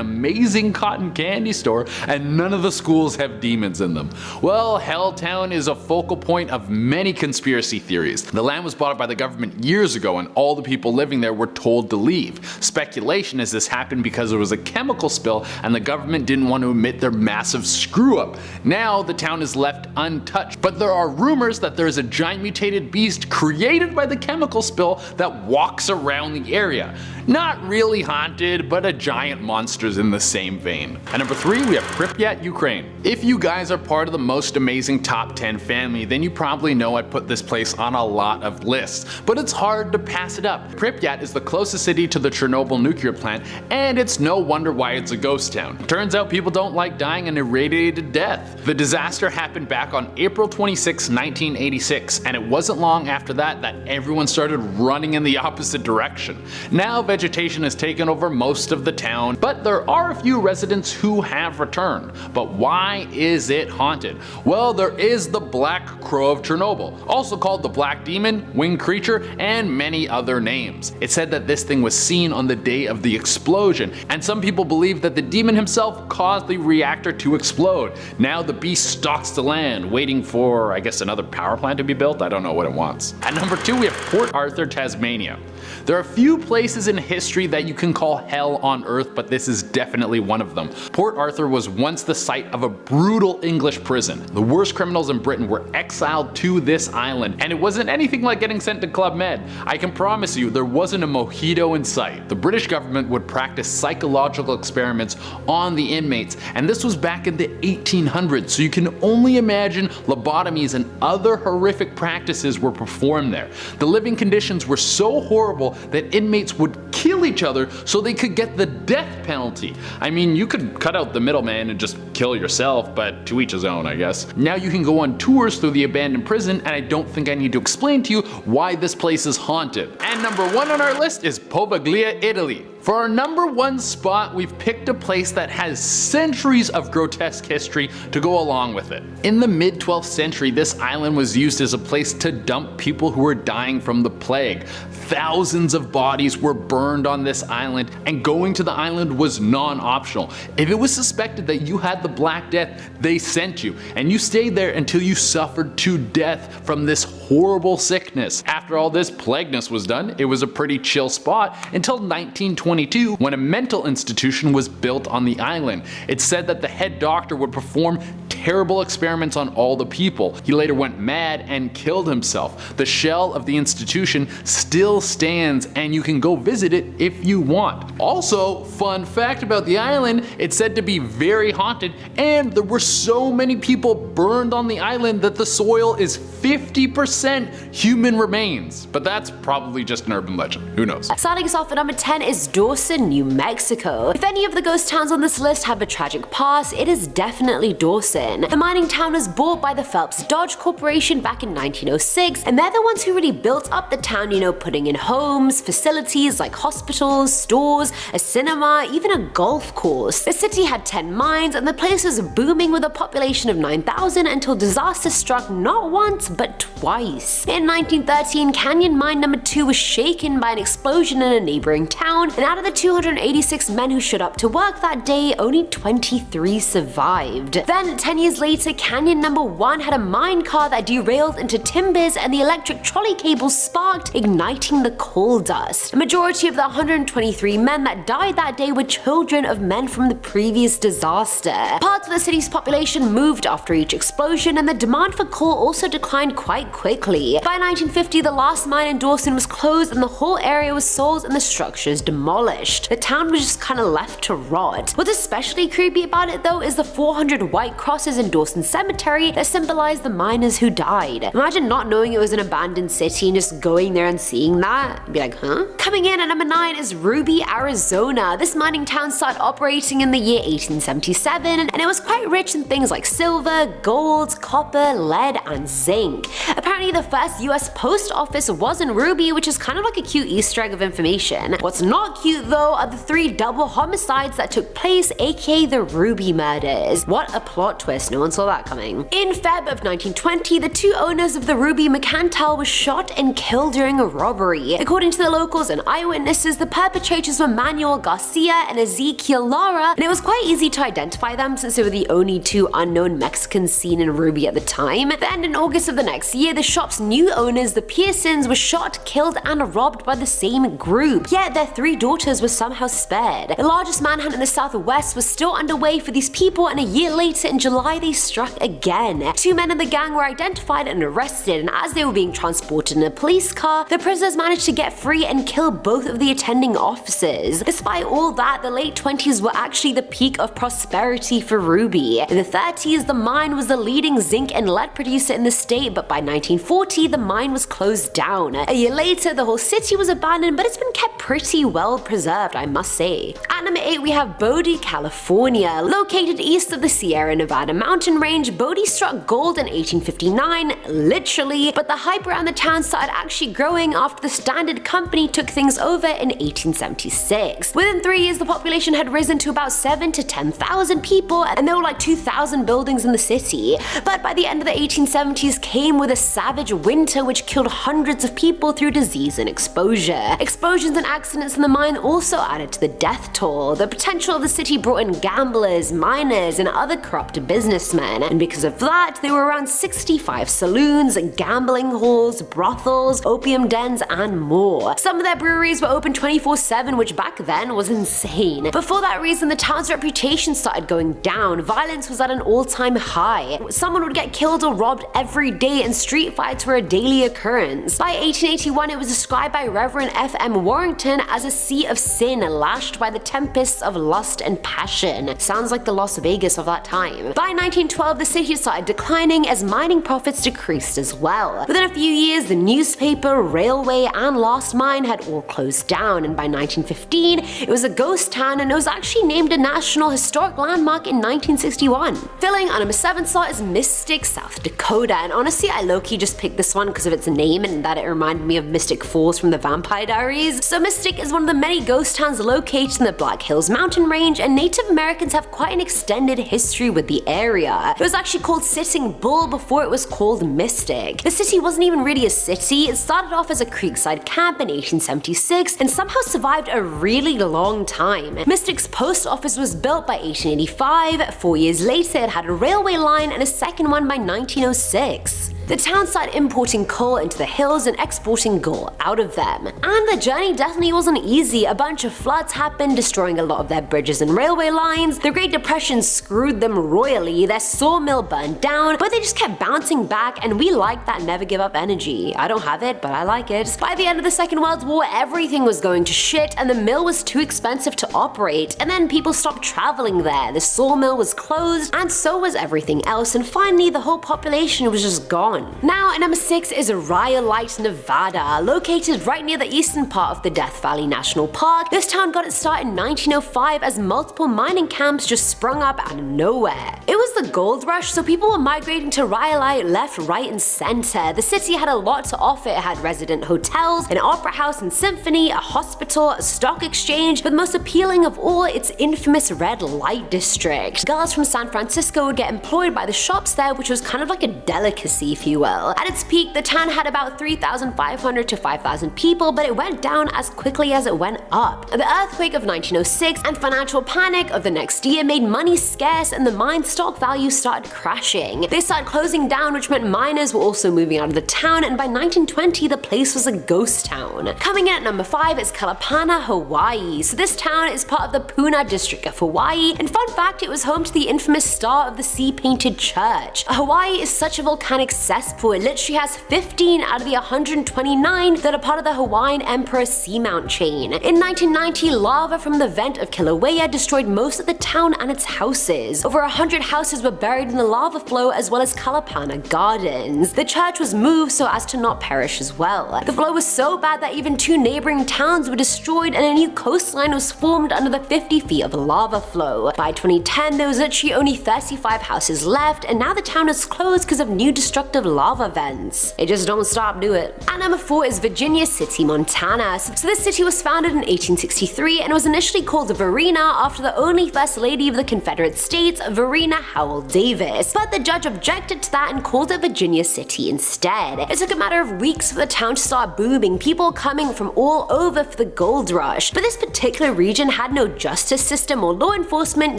amazing cotton candy store and none of the schools have demons in them. Well, Helltown is a focal point of many conspiracy theories. The land was bought by the government years ago and all the people living there were told to leave. Speculation is this happened because there was a chemical spill and the government didn't want to admit their massive screw up. Now the town is left untouched, but there are rumors that there is a giant mutated beast created by the chemical spill that walks around the area. Not really haunted, but a giant monster's in the same vein. At number 3, we have Pripyat, Ukraine. If you guys are part of the most amazing top 10 family, then you probably know I put this place on a lot of lists, but it's hard to pass it up. Pripyat is the closest city to the Chernobyl nuclear plant, and it's no wonder why it's a ghost town. Turns out people don't like dying an irradiated death. The disaster happened back on April 26, 1986, and it wasn't long after that that everyone started running in the opposite direction. Now vegetation has taken over most of the town, but there are a few residents who have returned. But why is it haunted? Well, there is the Black Crow of Chernobyl, also called the Black Demon, Winged Creature, and many other names. It's said that this thing was seen on the day of the explosion, and some people believe that the demon himself caused the reactor to explode. Now the beast stalks the land, waiting for, I guess, another power plant to be built. I don't know what it wants. At number 2, we have Port Arthur, Tasmania. There are few places in history that you can call hell on earth, but this is definitely one of them. Port Arthur was once the site of a brutal English prison. The worst criminals in Britain were exiled to this island, and it wasn't anything like getting sent to Club Med. I can promise you there wasn't a mojito in sight. The British government would practice psychological experiments on the inmates, and this was back in the 1800s, so you can only imagine lobotomies and other horrific practices were performed there. The living conditions were so horrible that inmates would kill each other so they could get the death penalty. I mean, you could cut out the middleman and just kill yourself, but to each his own, I guess. Now you can go on tours through the abandoned prison, and I don't think I need to explain to you why this place is haunted. And number 1 on our list is Poveglia, Italy. For our number 1 spot, we've picked a place that has centuries of grotesque history to go along with it. In the mid-12th century, this island was used as a place to dump people who were dying from the plague. Thousands of bodies were burned on this island, and going to the island was non-optional. If it was suspected that you had the Black Death, they sent you, and you stayed there until you suffered to death from this horrible sickness. After all this plagueness was done, it was a pretty chill spot until 1922, when a mental institution was built on the island. It's said that the head doctor would perform terrible experiments on all the people. He later went mad and killed himself. The shell of the institution still stands, and you can go visit it if you want. Also, fun fact about the island, it's said to be very haunted, and there were so many people burned on the island that the soil is 50% human remains. But that's probably just an urban legend. Who knows? Starting us off at number 10 is Dawson, New Mexico. If any of the ghost towns on this list have a tragic past, it is definitely Dawson. The mining town was bought by the Phelps Dodge Corporation back in 1906, and they're the ones who really built up the town, you know, putting in homes, facilities like hospitals, stores, a cinema, even a golf course. The city had 10 mines, and the place was booming with a population of 9,000 until disaster struck not once but twice. In 1913, Canyon Mine number 2 was shaken by an explosion in a neighboring town, and out of the 286 men who showed up to work that day, only 23 survived. Then, 10 years later, Canyon number 1 had a mine car that derailed into timbers, and the electric trolley cables sparked, igniting the coal dust. A majority of the 123 men that died that day were children of men from the previous disaster. Parts of the city's population moved after each explosion, and the demand for coal also declined quite quickly. By 1950, the last mine in Dawson was closed, and the whole area was sold and the structures demolished. The town was just kind of left to rot. What's especially creepy about it though is the 400 white crosses in Dawson Cemetery that symbolize the miners who died. Imagine not knowing it was an abandoned city and just going there and seeing that and be like, huh? Coming in at number 9 is Ruby, Arizona. This mining town started operating in the year 1877, and it was quite rich in things like silver, gold, copper, lead, and zinc. Apparently the first US post office was in Ruby, which is kind of like a cute Easter egg of information. What's not cute though are the 3 double homicides that took place, aka the Ruby murders. What a plot twist, no one saw that coming. In Feb of 1920, the 2 owners of the Ruby Mercantile were shot and killed during a robbery. According to the locals and eyewitnesses, the perpetrators were Manuel Garcia and Ezekiel Lara, and it was quite easy to identify them since they were the only 2 unknown Mexicans seen in Ruby at the time. Then in August of the next year, the shop's new owners, the Pearsons, were shot, killed, and robbed by the same group. Yet their 3 daughters were somehow spared. The largest manhunt in the Southwest was still underway for these people, and a year later in July they struck again. 2 men in the gang were identified and arrested, and as they were being transported in a police car, the prisoners managed to get free and kill both of the attending officers. Despite all that, the late 20s were actually the peak of prosperity for Ruby. In the 30s, the mine was the leading zinc and lead producer in the state, but by 1940, the mine was closed down. A year later, the whole city was abandoned, but it's been kept pretty well preserved, I must say. At number 8 we have Bodie, California. Located east of the Sierra Nevada mountain range, Bodie struck gold in 1859, literally, but the hype around the town started actually growing after the Standard Company took things over in 1876. Within 3 years, the population had risen to about 7,000 to 10,000 people, and there were like 2,000 buildings in the city. But by the end of the 1870s came with a savage winter which killed hundreds of people through disease and exposure. Explosions and accidents in the mine also added to the death toll. The potential of the city brought in gamblers, miners, and other corrupt businessmen, and because of that, there were around 65 saloons, gambling halls, brothels, opium dens, and more. Some of their breweries were open 24/7, which back then was insane. But for that reason, the town's reputation started going down. Violence was at an all-time high. Someone would get killed or robbed every day, and street fights were a daily occurrence. By 1881, it was described by Reverend F.M. Warrington as a sea of sin lashed by the tempests of lust and passion. Sounds like the Las Vegas of that time. By 1912, the city started declining as mining profits decreased as well. Within a few years, the newspaper, railway, and last mine had all closed down, and by 1915, it was a ghost town, and it was actually named a National Historic Landmark in 1961. Filling on number 7 slot is Mystic, South Dakota, and honestly, I low-key just picked this one because of its name and that it reminded me of Mystic Falls from the Vampire Diaries. So Mystic is one of the many ghost towns located in the Black Hills mountain range, and Native Americans have quite an extended history with the area. It was actually called Sitting Bull before it was called Mystic. The city wasn't even really a city. It started off as a creekside camp in 1876 and somehow survived a really long time. Mystic's post office was built by 1885. 4 years later, it had a railway line and a second one by 1906. The town started importing coal into the hills and exporting gold out of them. And the journey definitely wasn't easy. A bunch of floods happened, destroying a lot of their bridges and railway lines. The Great Depression screwed them royally. Their sawmill burned down, but they just kept bouncing back, and we like that never give up energy. I don't have it, but I like it. By the end of the Second World War, everything was going to shit, and the mill was too expensive to operate, and then people stopped traveling there. The sawmill was closed, and so was everything else, and finally the whole population was just gone. Now at number 6 is Rhyolite, Nevada. Located right near the eastern part of the Death Valley National Park, this town got its start in 1905 as multiple mining camps just sprung up out of nowhere. It was the gold rush, so people were migrating to Rhyolite left, right, and center. The city had a lot to offer. It had resident hotels, an opera house and symphony, a hospital, a stock exchange, but the most appealing of all, its infamous red light district. Girls from San Francisco would get employed by the shops there, which was kind of like a delicacy, if you will. At its peak, the town had about 3,500 to 5,000 people, but it went down as quickly as it went up. The earthquake of 1906 and financial panic of the next year made money scarce, and the mine stock value started crashing. They started closing down, which meant miners were also moving out of the town, and by 1920, the place was a ghost town. Coming in at number 5 is Kalapana, Hawaii. So this town is part of the Puna district of Hawaii, and fun fact, it was home to the infamous Star of the Sea painted church. Hawaii is such a volcanic cesspool. It literally has 15 out of the 129 that are part of the Hawaiian Emperor Seamount chain. In 1990, lava from the vent of Kilauea destroyed most of the town and its houses. Over 100 houses were buried in the lava flow, as well as Kalapana Gardens. The church was moved so as to not perish as well. The flow was so bad that even 2 neighboring towns were destroyed, and a new coastline was formed under the 50 feet of lava flow. By 2010, there was literally only 35 houses left, and now the town is closed because of new destructive lava vents. It just don't stop, do it. At number 4 is Virginia City, Montana. So this city was founded in 1863 and was initially called Varina after the only First Lady of the Confederate States, Varina Howell Davis. But the judge objected to that and called it Virginia City instead. It took a matter of weeks for the town to start booming, people coming from all over for the gold rush. But this particular region had no justice system or law enforcement,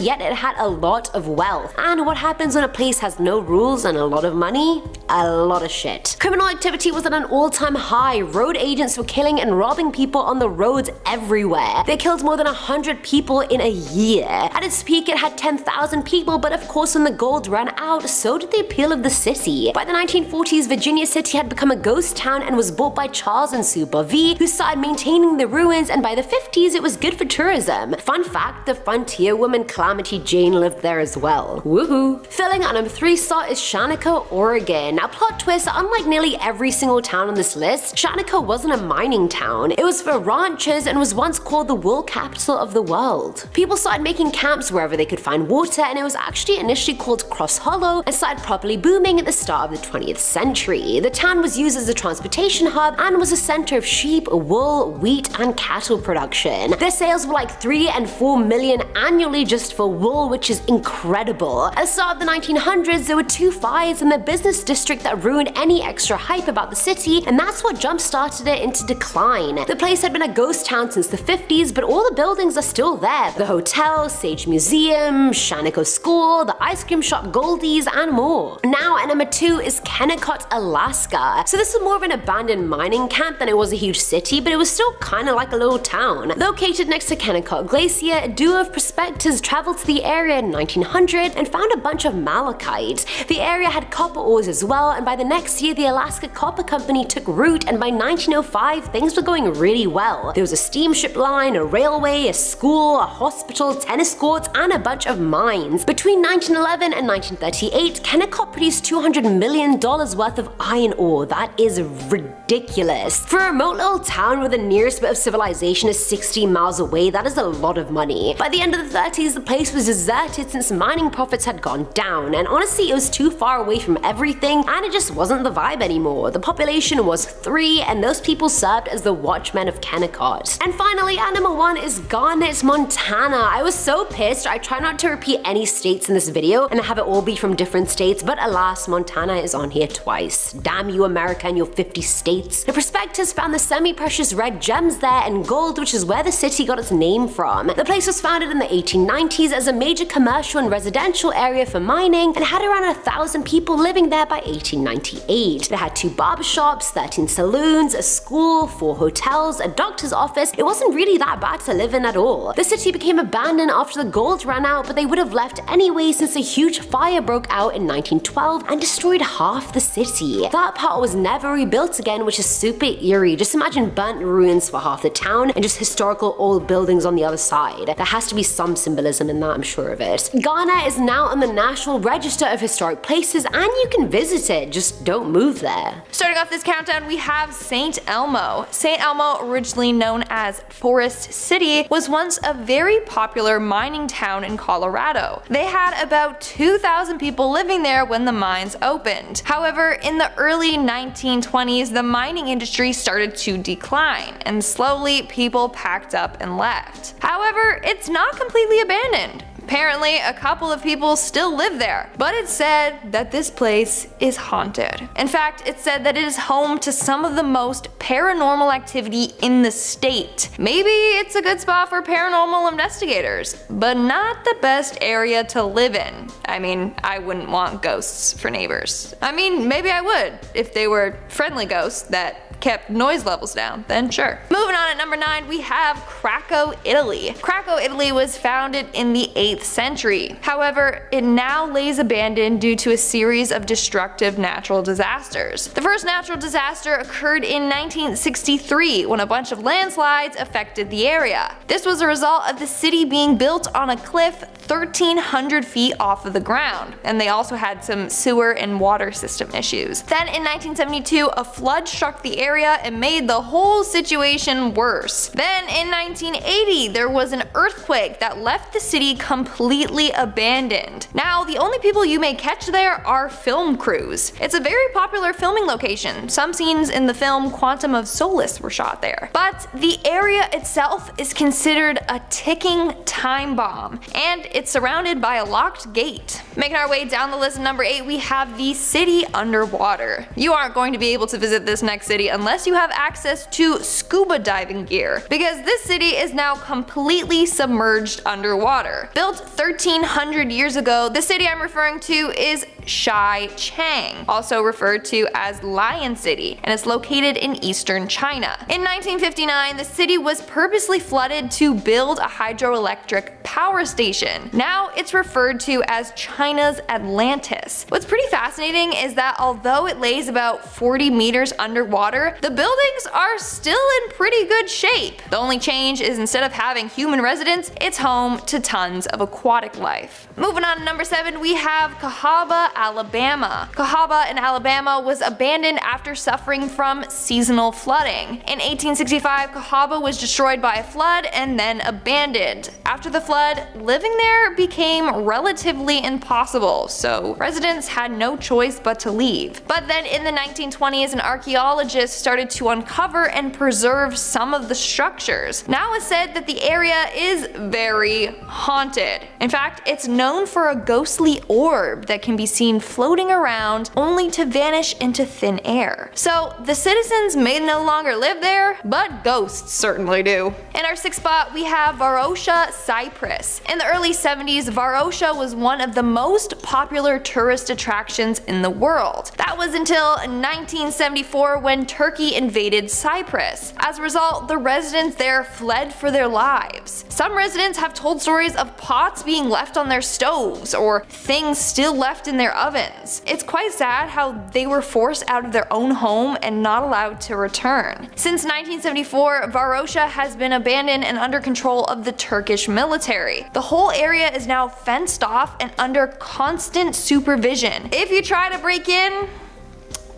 yet it had a lot of wealth. And what happens when a place has no rules and a lot of money? A lot of shit. Criminal activity was at an all-time high. Road agents were killing and robbing people on the roads everywhere. They killed more than 100 people in a year. At its peak, it had 10,000 people, but of course when the gold ran out, so did the appeal of the city. By the 1940s, Virginia City had become a ghost town and was bought by Charles and Sue Bovee, who started maintaining the ruins, and by the 50s it was good for tourism. Fun fact, the frontier woman Calamity Jane lived there as well. Woohoo! Filling at number 3 slot is Shaniko, Oregon. Now plot twist, unlike nearly every single town on this list, Shaniko wasn't a mining town. It was for ranchers and was once called the wool capital of the world. People started making camps wherever they could find water, and it was actually initially called Cross Hollow and started properly booming at the start of the 20th century. The town was used as a transportation hub and was a center of sheep, wool, wheat, and cattle production. Their sales were like 3 and 4 million annually just for wool, which is incredible. At the start of the 1900s, there were 2 fires in the business district that ruined any extra hype about the city, and that's what jump-started it into decline. The place had been a ghost town since the 50s, but all the buildings are still there. The hotel, Sage Museum, Shaniko School, the ice cream shop Goldie's, and more. Now at number 2 is Kennecott, Alaska. So this was more of an abandoned mining camp than it was a huge city, but it was still kinda like a little town. Located next to Kennecott Glacier, a duo of prospectors traveled to the area in 1900 and found a bunch of malachite. The area had copper ores as well, and by the next year the Alaska Copper Company took root, and by 1905 things were going really well. There was a steamship line, a railway, a school, a hospital, tennis courts, and a bunch of mines. Between 1911 and 1938, Kennecott produced $200 million worth of iron ore. That is ridiculous. For a remote little town where the nearest bit of civilization is 60 miles away, that is a lot of money. By the end of the 30s, the place was deserted since mining profits had gone down, and honestly it was too far away from everything, and it just wasn't the vibe anymore. The population was 3, and those people served as the watchmen of Kennecott. And finally, at number 1 is Garnett, Montana. I was so pissed. I try not to repeat any states in this video and have it all be from different states, but alas, Montana is on here twice. Damn you, America, and your 50 states. The prospectors found the semi-precious red gems there and gold, which is where the city got its name from. The place was founded in the 1890s as a major commercial and residential area for mining and had around 1,000 people living there by 1898. It had 2 barbershops, 13 saloons, a school, 4 hotels, a doctor's office. It wasn't really that bad to live in at all. The city became abandoned after the gold ran out, but they would have left anyway since a huge fire broke out in 1912 and destroyed half the city. That part was never rebuilt again, which is super eerie. Just imagine burnt ruins for half the town and just historical old buildings on the other side. There has to be some symbolism in that, I'm sure of it. Ghana is now on the National Register of Historic Places and you can visit it, just don't move there. Starting off this countdown, we have St. Elmo. St. Elmo, originally known as Forest City, was once a very popular mining town in Colorado. They had about 2,000 people living there when the mines opened. However, in the early 1920s, the mining industry started to decline, and slowly people packed up and left. However, it's not completely abandoned. Apparently, a couple of people still live there, but it's said that this place is haunted. In fact, it's said that it is home to some of the most paranormal activity in the state. Maybe it's a good spot for paranormal investigators, but not the best area to live in. I mean, I wouldn't want ghosts for neighbors. I mean, maybe I would, if they were friendly ghosts that kept noise levels down, then sure. Moving on at number 9, we have Craco, Italy. Craco, Italy was founded in the 8th century. However, it now lays abandoned due to a series of destructive natural disasters. The first natural disaster occurred in 1963 when a bunch of landslides affected the area. This was a result of the city being built on a cliff 1,300 feet off of the ground, and they also had some sewer and water system issues. Then in 1972, a flood struck the area and made the whole situation worse. Then in 1980, there was an earthquake that left the city completely abandoned. Now, the only people you may catch there are film crews. It's a very popular filming location. Some scenes in the film Quantum of Solace were shot there. But the area itself is considered a ticking time bomb, and it's surrounded by a locked gate. Making our way down the list at number 8, we have the city underwater. You aren't going to be able to visit this next city unless you have access to scuba diving gear, because this city is now completely submerged underwater. Built 1,300 years ago, the city I'm referring to is Shai Chang, also referred to as Lion City, and it's located in eastern China. In 1959, the city was purposely flooded to build a hydroelectric power station. Now it's referred to as China's Atlantis. What's pretty fascinating is that although it lays about 40 meters underwater, the buildings are still in pretty good shape. The only change is instead of having human residents, it's home to tons of aquatic life. Moving on to number 7, we have Cahaba, Alabama. Cahaba in Alabama was abandoned after suffering from seasonal flooding. In 1865, Cahaba was destroyed by a flood and then abandoned. After the flood, living there became relatively impossible, so residents had no choice but to leave. But then in the 1920s, an archaeologist started to uncover and preserve some of the structures. Now it's said that the area is very haunted. In fact, it's known for a ghostly orb that can be seen floating around only to vanish into thin air. So the citizens may no longer live there, but ghosts certainly do. In our 6th spot, we have Varosha, Cyprus. In the early 70s, Varosha was one of the most popular tourist attractions in the world. That was until 1974 when Turkey invaded Cyprus. As a result, the residents there fled for their lives. Some residents have told stories of pots being left on their stoves or things still left in their ovens. It's quite sad how they were forced out of their own home and not allowed to return. Since 1974, Varosha has been abandoned and under control of the Turkish military. The whole area is now fenced off and under constant supervision. If you try to break in,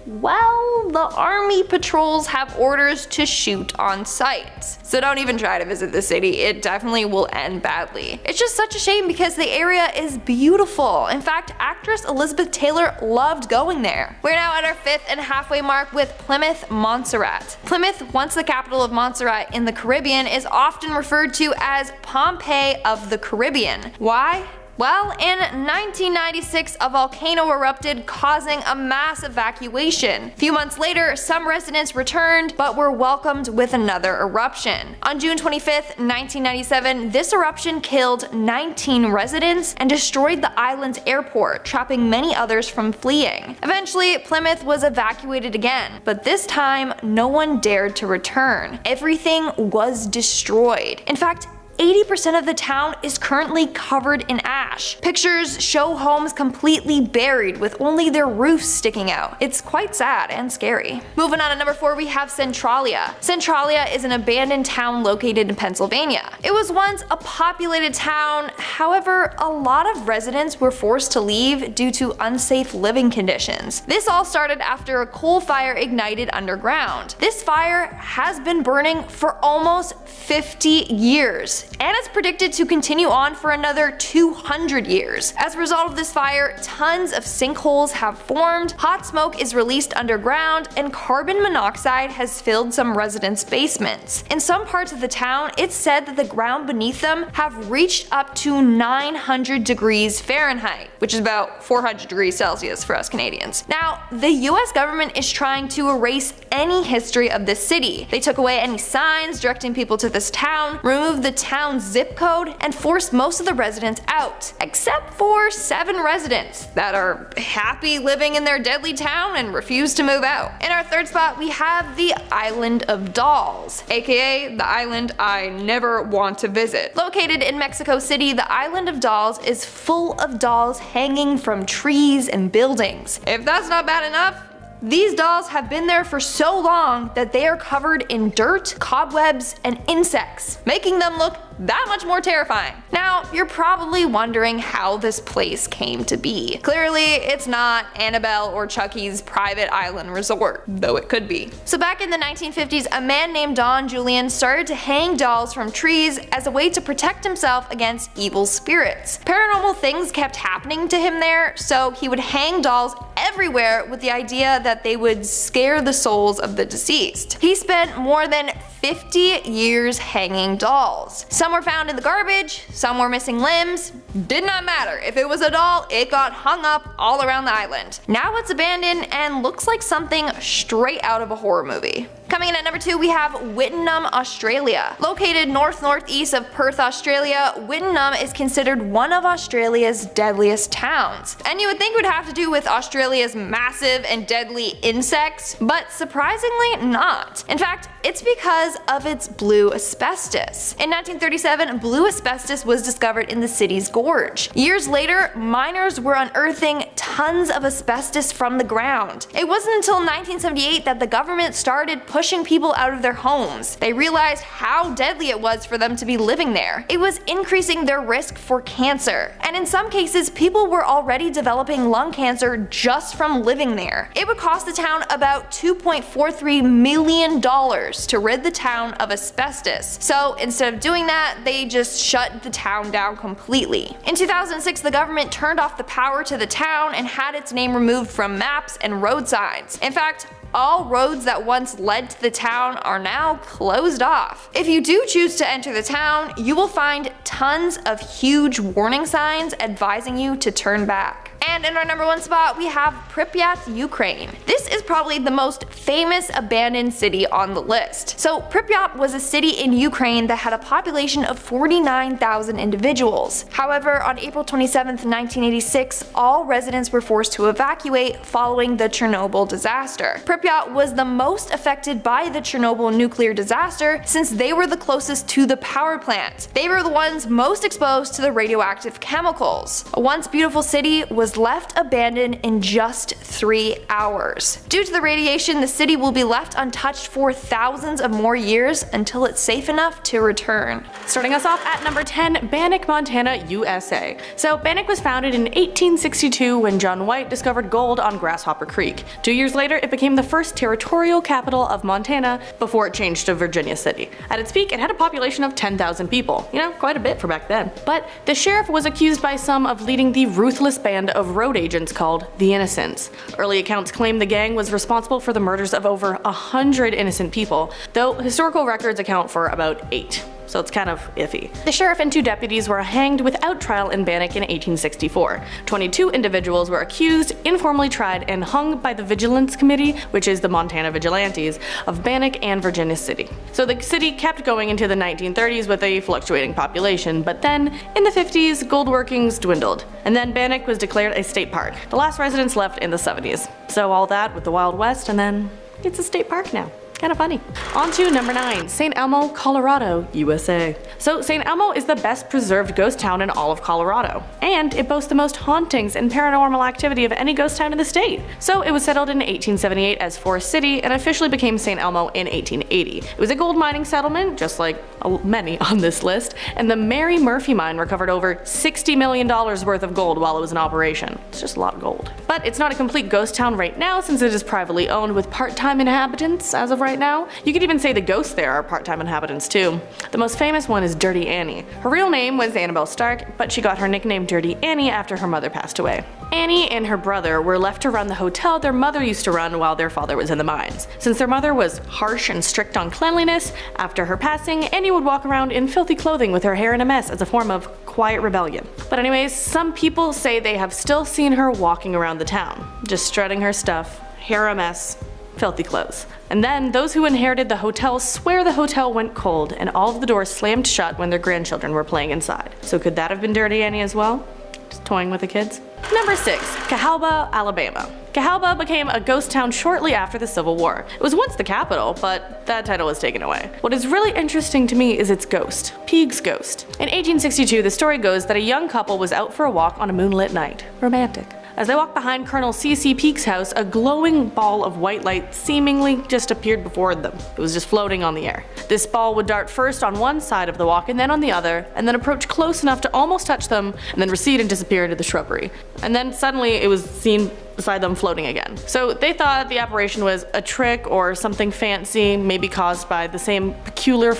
well, the army patrols have orders to shoot on sight. So don't even try to visit the city, it definitely will end badly. It's just such a shame because the area is beautiful. In fact, actress Elizabeth Taylor loved going there. We're now at our 5th and halfway mark with Plymouth, Montserrat. Plymouth, once the capital of Montserrat in the Caribbean, is often referred to as Pompeii of the Caribbean. Why? Well, in 1996, a volcano erupted, causing a mass evacuation. A few months later, some residents returned, but were welcomed with another eruption. On June 25th, 1997, this eruption killed 19 residents and destroyed the island's airport, trapping many others from fleeing. Eventually, Plymouth was evacuated again, but this time, no one dared to return. Everything was destroyed. In fact, 80% of the town is currently covered in ash. Pictures show homes completely buried with only their roofs sticking out. It's quite sad and scary. Moving on to number 4, we have Centralia. Centralia is an abandoned town located in Pennsylvania. It was once a populated town, however, a lot of residents were forced to leave due to unsafe living conditions. This all started after a coal fire ignited underground. This fire has been burning for almost 50 years. And it's predicted to continue on for another 200 years. As a result of this fire, tons of sinkholes have formed, hot smoke is released underground, and carbon monoxide has filled some residents' basements. In some parts of the town, it's said that the ground beneath them have reached up to 900 degrees Fahrenheit, which is about 400 degrees Celsius for us Canadians. Now, the US government is trying to erase any history of this city. They took away any signs directing people to this town, removed the town's zip code, and forced most of the residents out, except for 7 residents that are happy living in their deadly town and refuse to move out. In our 3rd spot, we have the Island of Dolls, aka the island I never want to visit. Located in Mexico City, the Island of Dolls is full of dolls hanging from trees and buildings. If that's not bad enough, these dolls have been there for so long that they are covered in dirt, cobwebs, and insects, making them look that much more terrifying. Now, you're probably wondering how this place came to be. Clearly, it's not Annabelle or Chucky's private island resort, though it could be. So back in the 1950s, a man named Don Julian started to hang dolls from trees as a way to protect himself against evil spirits. Paranormal things kept happening to him there, so he would hang dolls everywhere with the idea that they would scare the souls of the deceased. He spent more than 50 years hanging dolls. Some were found in the garbage, some were missing limbs. Did not matter. If it was a doll, it got hung up all around the island. Now it's abandoned and looks like something straight out of a horror movie. Coming in at number 2, we have Wittenoom, Australia. Located north-northeast of Perth, Australia, Wittenoom is considered one of Australia's deadliest towns. And you would think it would have to do with Australia's massive and deadly insects, but surprisingly not. In fact, it's because of its blue asbestos. In 1937, blue asbestos was discovered in the city's gorge. Years later, miners were unearthing tons of asbestos from the ground. It wasn't until 1978 that the government started pushing people out of their homes. They realized how deadly it was for them to be living there. It was increasing their risk for cancer. And in some cases, people were already developing lung cancer just from living there. It would cost the town about $2.43 million to rid the town of asbestos. So instead of doing that, they just shut the town down completely. In 2006, the government turned off the power to the town and had its name removed from maps and road signs. In fact, all roads that once led to the town are now closed off. If you do choose to enter the town, you will find tons of huge warning signs advising you to turn back. And in our number 1 spot, we have Pripyat, Ukraine. This is probably the most famous abandoned city on the list. So Pripyat was a city in Ukraine that had a population of 49,000 individuals. However, on April 27, 1986, all residents were forced to evacuate following the Chernobyl disaster. Pripyat was the most affected by the Chernobyl nuclear disaster since they were the closest to the power plant. They were the ones most exposed to the radioactive chemicals. A once beautiful city was left abandoned in just 3 hours. Due to the radiation, the city will be left untouched for thousands of more years until it's safe enough to return. Starting us off at number 10, Bannack, Montana, USA. So Bannack was founded in 1862 when John White discovered gold on Grasshopper Creek. 2 years later, it became the first territorial capital of Montana before it changed to Virginia City. At its peak, it had a population of 10,000 people. You know, quite a bit for back then. But the sheriff was accused by some of leading the ruthless band of road agents called the Innocents. Early accounts claim the gang was responsible for the murders of over 100 innocent people, though historical records account for about 8. So it's kind of iffy. The sheriff and 2 deputies were hanged without trial in Bannack in 1864. 22 individuals were accused, informally tried, and hung by the Vigilance Committee, which is the Montana Vigilantes, of Bannack and Virginia City. So the city kept going into the 1930s with a fluctuating population, but then, in the 50s, gold workings dwindled. And then Bannack was declared a state park. The last residents left in the 70s. So all that with the Wild West, and then it's a state park now. Kind of funny. On to number 9, St. Elmo, Colorado, USA. So St. Elmo is the best preserved ghost town in all of Colorado, and it boasts the most hauntings and paranormal activity of any ghost town in the state. So it was settled in 1878 as Forest City and officially became St. Elmo in 1880. It was a gold mining settlement, just like many on this list, and the Mary Murphy mine recovered over $60 million worth of gold while it was in operation. It's just a lot of gold. But it's not a complete ghost town right now since it is privately owned with part-time inhabitants as of right now. You could even say the ghosts there are part-time inhabitants too. The most famous one is Dirty Annie. Her real name was Annabelle Stark, but she got her nickname Dirty Annie after her mother passed away. Annie and her brother were left to run the hotel their mother used to run while their father was in the mines. Since their mother was harsh and strict on cleanliness, after her passing, Annie would walk around in filthy clothing with her hair in a mess as a form of quiet rebellion. But anyways, some people say they have still seen her walking around the town, just strutting her stuff, hair a mess, filthy clothes. And then those who inherited the hotel swear the hotel went cold and all of the doors slammed shut when their grandchildren were playing inside. So could that have been Dirty Annie as well? Just toying with the kids? Number 6, Cahalba, Alabama. Cahalba became a ghost town shortly after the Civil War. It was once the capital, but that title was taken away. What is really interesting to me is its ghost, Peague's ghost. In 1862, the story goes that a young couple was out for a walk on a moonlit night. Romantic. As they walked behind Colonel C.C. Peake's house, a glowing ball of white light seemingly just appeared before them. It was just floating on the air. This ball would dart first on one side of the walk and then on the other, and then approach close enough to almost touch them, and then recede and disappear into the shrubbery. And then suddenly it was seen beside them floating again. So they thought the apparition was a trick or something fancy, maybe caused by the same peculiar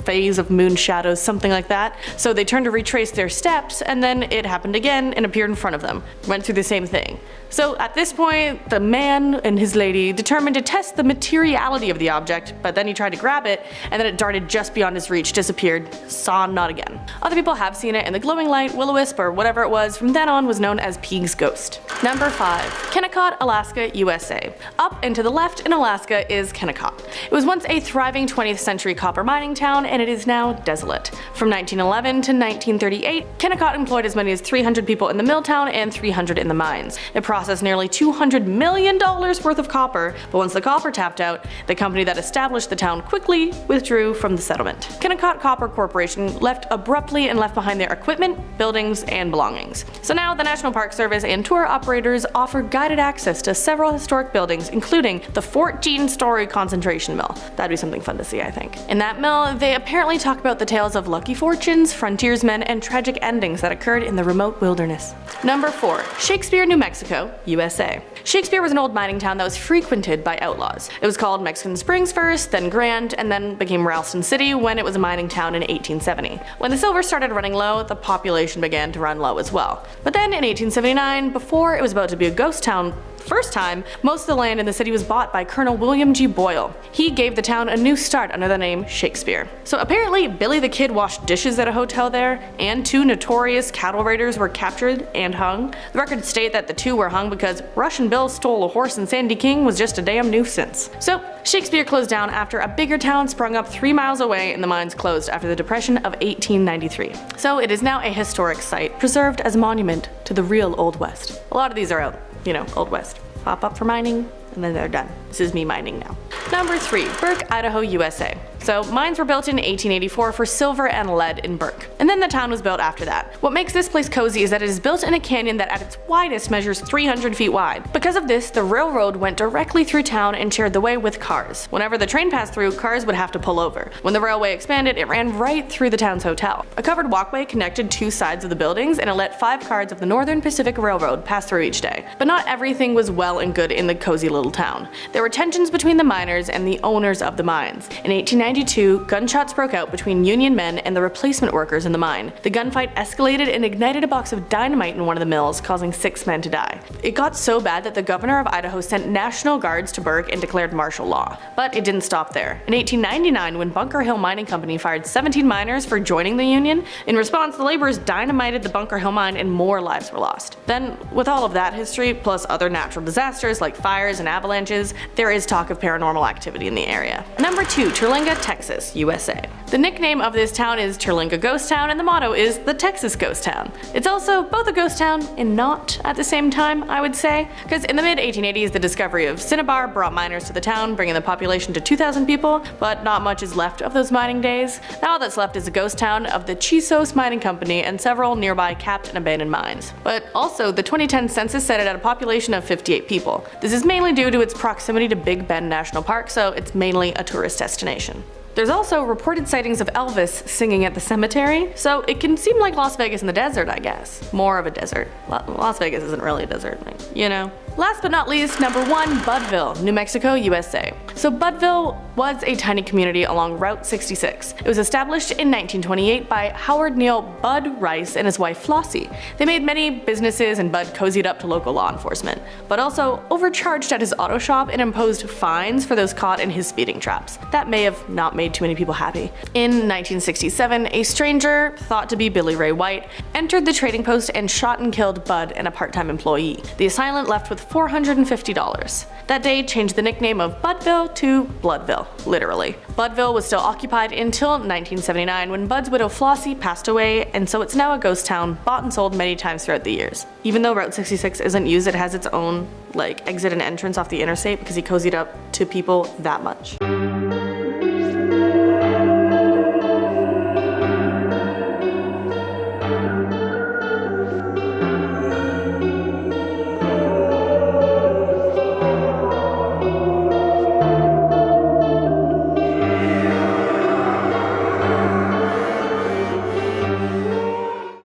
phase of moon shadows, something like that. So they turned to retrace their steps, and then it happened again and appeared in front of them. Went through the same thing. So at this point, the man and his lady determined to test the materiality of the object, but then he tried to grab it, and then it darted just beyond his reach, disappeared, saw not again. Other people have seen it, and the glowing light, will-o-wisp, or whatever it was, from then on was known as Peague's Ghost. Number 5. Kennecott, Alaska, USA. Up and to the left in Alaska is Kennecott. It was once a thriving 20th century copper mining town, and it is now desolate. From 1911 to 1938, Kennecott employed as many as 300 people in the mill town and 300 in the mines. It processed nearly $200 million worth of copper, but once the copper tapped out, the company that established the town quickly withdrew from the settlement. Kennecott Copper Corporation left abruptly and left behind their equipment, buildings, and belongings. So now the National Park Service and tour operators offer guided access to several historic buildings, including the 14-story concentration mill. That'd be something fun to see, I think. In that mill, they apparently talk about the tales of lucky fortunes, frontiersmen, and tragic endings that occurred in the remote wilderness. Number 4. Shakespeare, New Mexico, USA. Shakespeare was an old mining town that was frequented by outlaws. It was called Mexican Springs first, then Grand, and then became Ralston City when it was a mining town in 1870. When the silver started running low, the population began to run low as well. But then in 1879, before it was about to be a ghost town first time, most of the land in the city was bought by Colonel William G. Boyle. He gave the town a new start under the name Shakespeare. So apparently Billy the Kid washed dishes at a hotel there, and 2 notorious cattle raiders were captured and hung. The records state that the 2 were hung because Russian Bill stole a horse and Sandy King was just a damn nuisance. So Shakespeare closed down after a bigger town sprung up 3 miles away and the mines closed after the Depression of 1893. So it is now a historic site, preserved as a monument to the real Old West. A lot of these are out. You know, Old West. Pop up for mining, and then they're done. This is me mining now. Number 3. Burke, Idaho, USA. So mines were built in 1884 for silver and lead in Burke, and then the town was built after that. What makes this place cozy is that it is built in a canyon that at its widest measures 300 feet wide. Because of this, the railroad went directly through town and shared the way with cars. Whenever the train passed through, cars would have to pull over. When the railway expanded, it ran right through the town's hotel. A covered walkway connected 2 sides of the buildings, and it let 5 cars of the Northern Pacific Railroad pass through each day. But not everything was well and good in the cozy little town. There were tensions between the miners and the owners of the mines. In 1892, gunshots broke out between Union men and the replacement workers in the mine. The gunfight escalated and ignited a box of dynamite in one of the mills, causing 6 men to die. It got so bad that the governor of Idaho sent National Guards to Burke and declared martial law. But it didn't stop there. In 1899, when Bunker Hill Mining Company fired 17 miners for joining the Union, in response the laborers dynamited the Bunker Hill mine and more lives were lost. Then, with all of that history, plus other natural disasters like fires and avalanches, there is talk of paranormal activity in the area. Number 2. Terlingga, Texas, USA. The nickname of this town is Terlingga Ghost Town, and the motto is the Texas Ghost Town. It's also both a ghost town and not at the same time, I would say, because in the mid-1880s the discovery of cinnabar brought miners to the town, bringing the population to 2,000 people, but not much is left of those mining days. Now all that's left is a ghost town of the Chisos Mining Company and several nearby capped and abandoned mines. But also, the 2010 census set it at a population of 58 people. This is mainly due to its proximity to Big Bend National Park, so it's mainly a tourist destination. There's also reported sightings of Elvis singing at the cemetery, so it can seem like Las Vegas in the desert, I guess. More of a desert. Las Vegas isn't really a desert, you know. Last but not least, number 1, Buddville, New Mexico, USA. So Buddville was a tiny community along Route 66. It was established in 1928 by Howard Neal Bud Rice and his wife Flossie. They made many businesses and Bud cozied up to local law enforcement, but also overcharged at his auto shop and imposed fines for those caught in his speeding traps. That may have not made too many people happy. In 1967, a stranger, thought to be Billy Ray White, entered the trading post and shot and killed Bud and a part-time employee. The assailant left with $450. That day changed the nickname of Buddville to Bloodville, literally. Buddville was still occupied until 1979 when Bud's widow Flossie passed away, and so it's now a ghost town, bought and sold many times throughout the years. Even though Route 66 isn't used, it has its own exit and entrance off the interstate because he cozied up to people that much.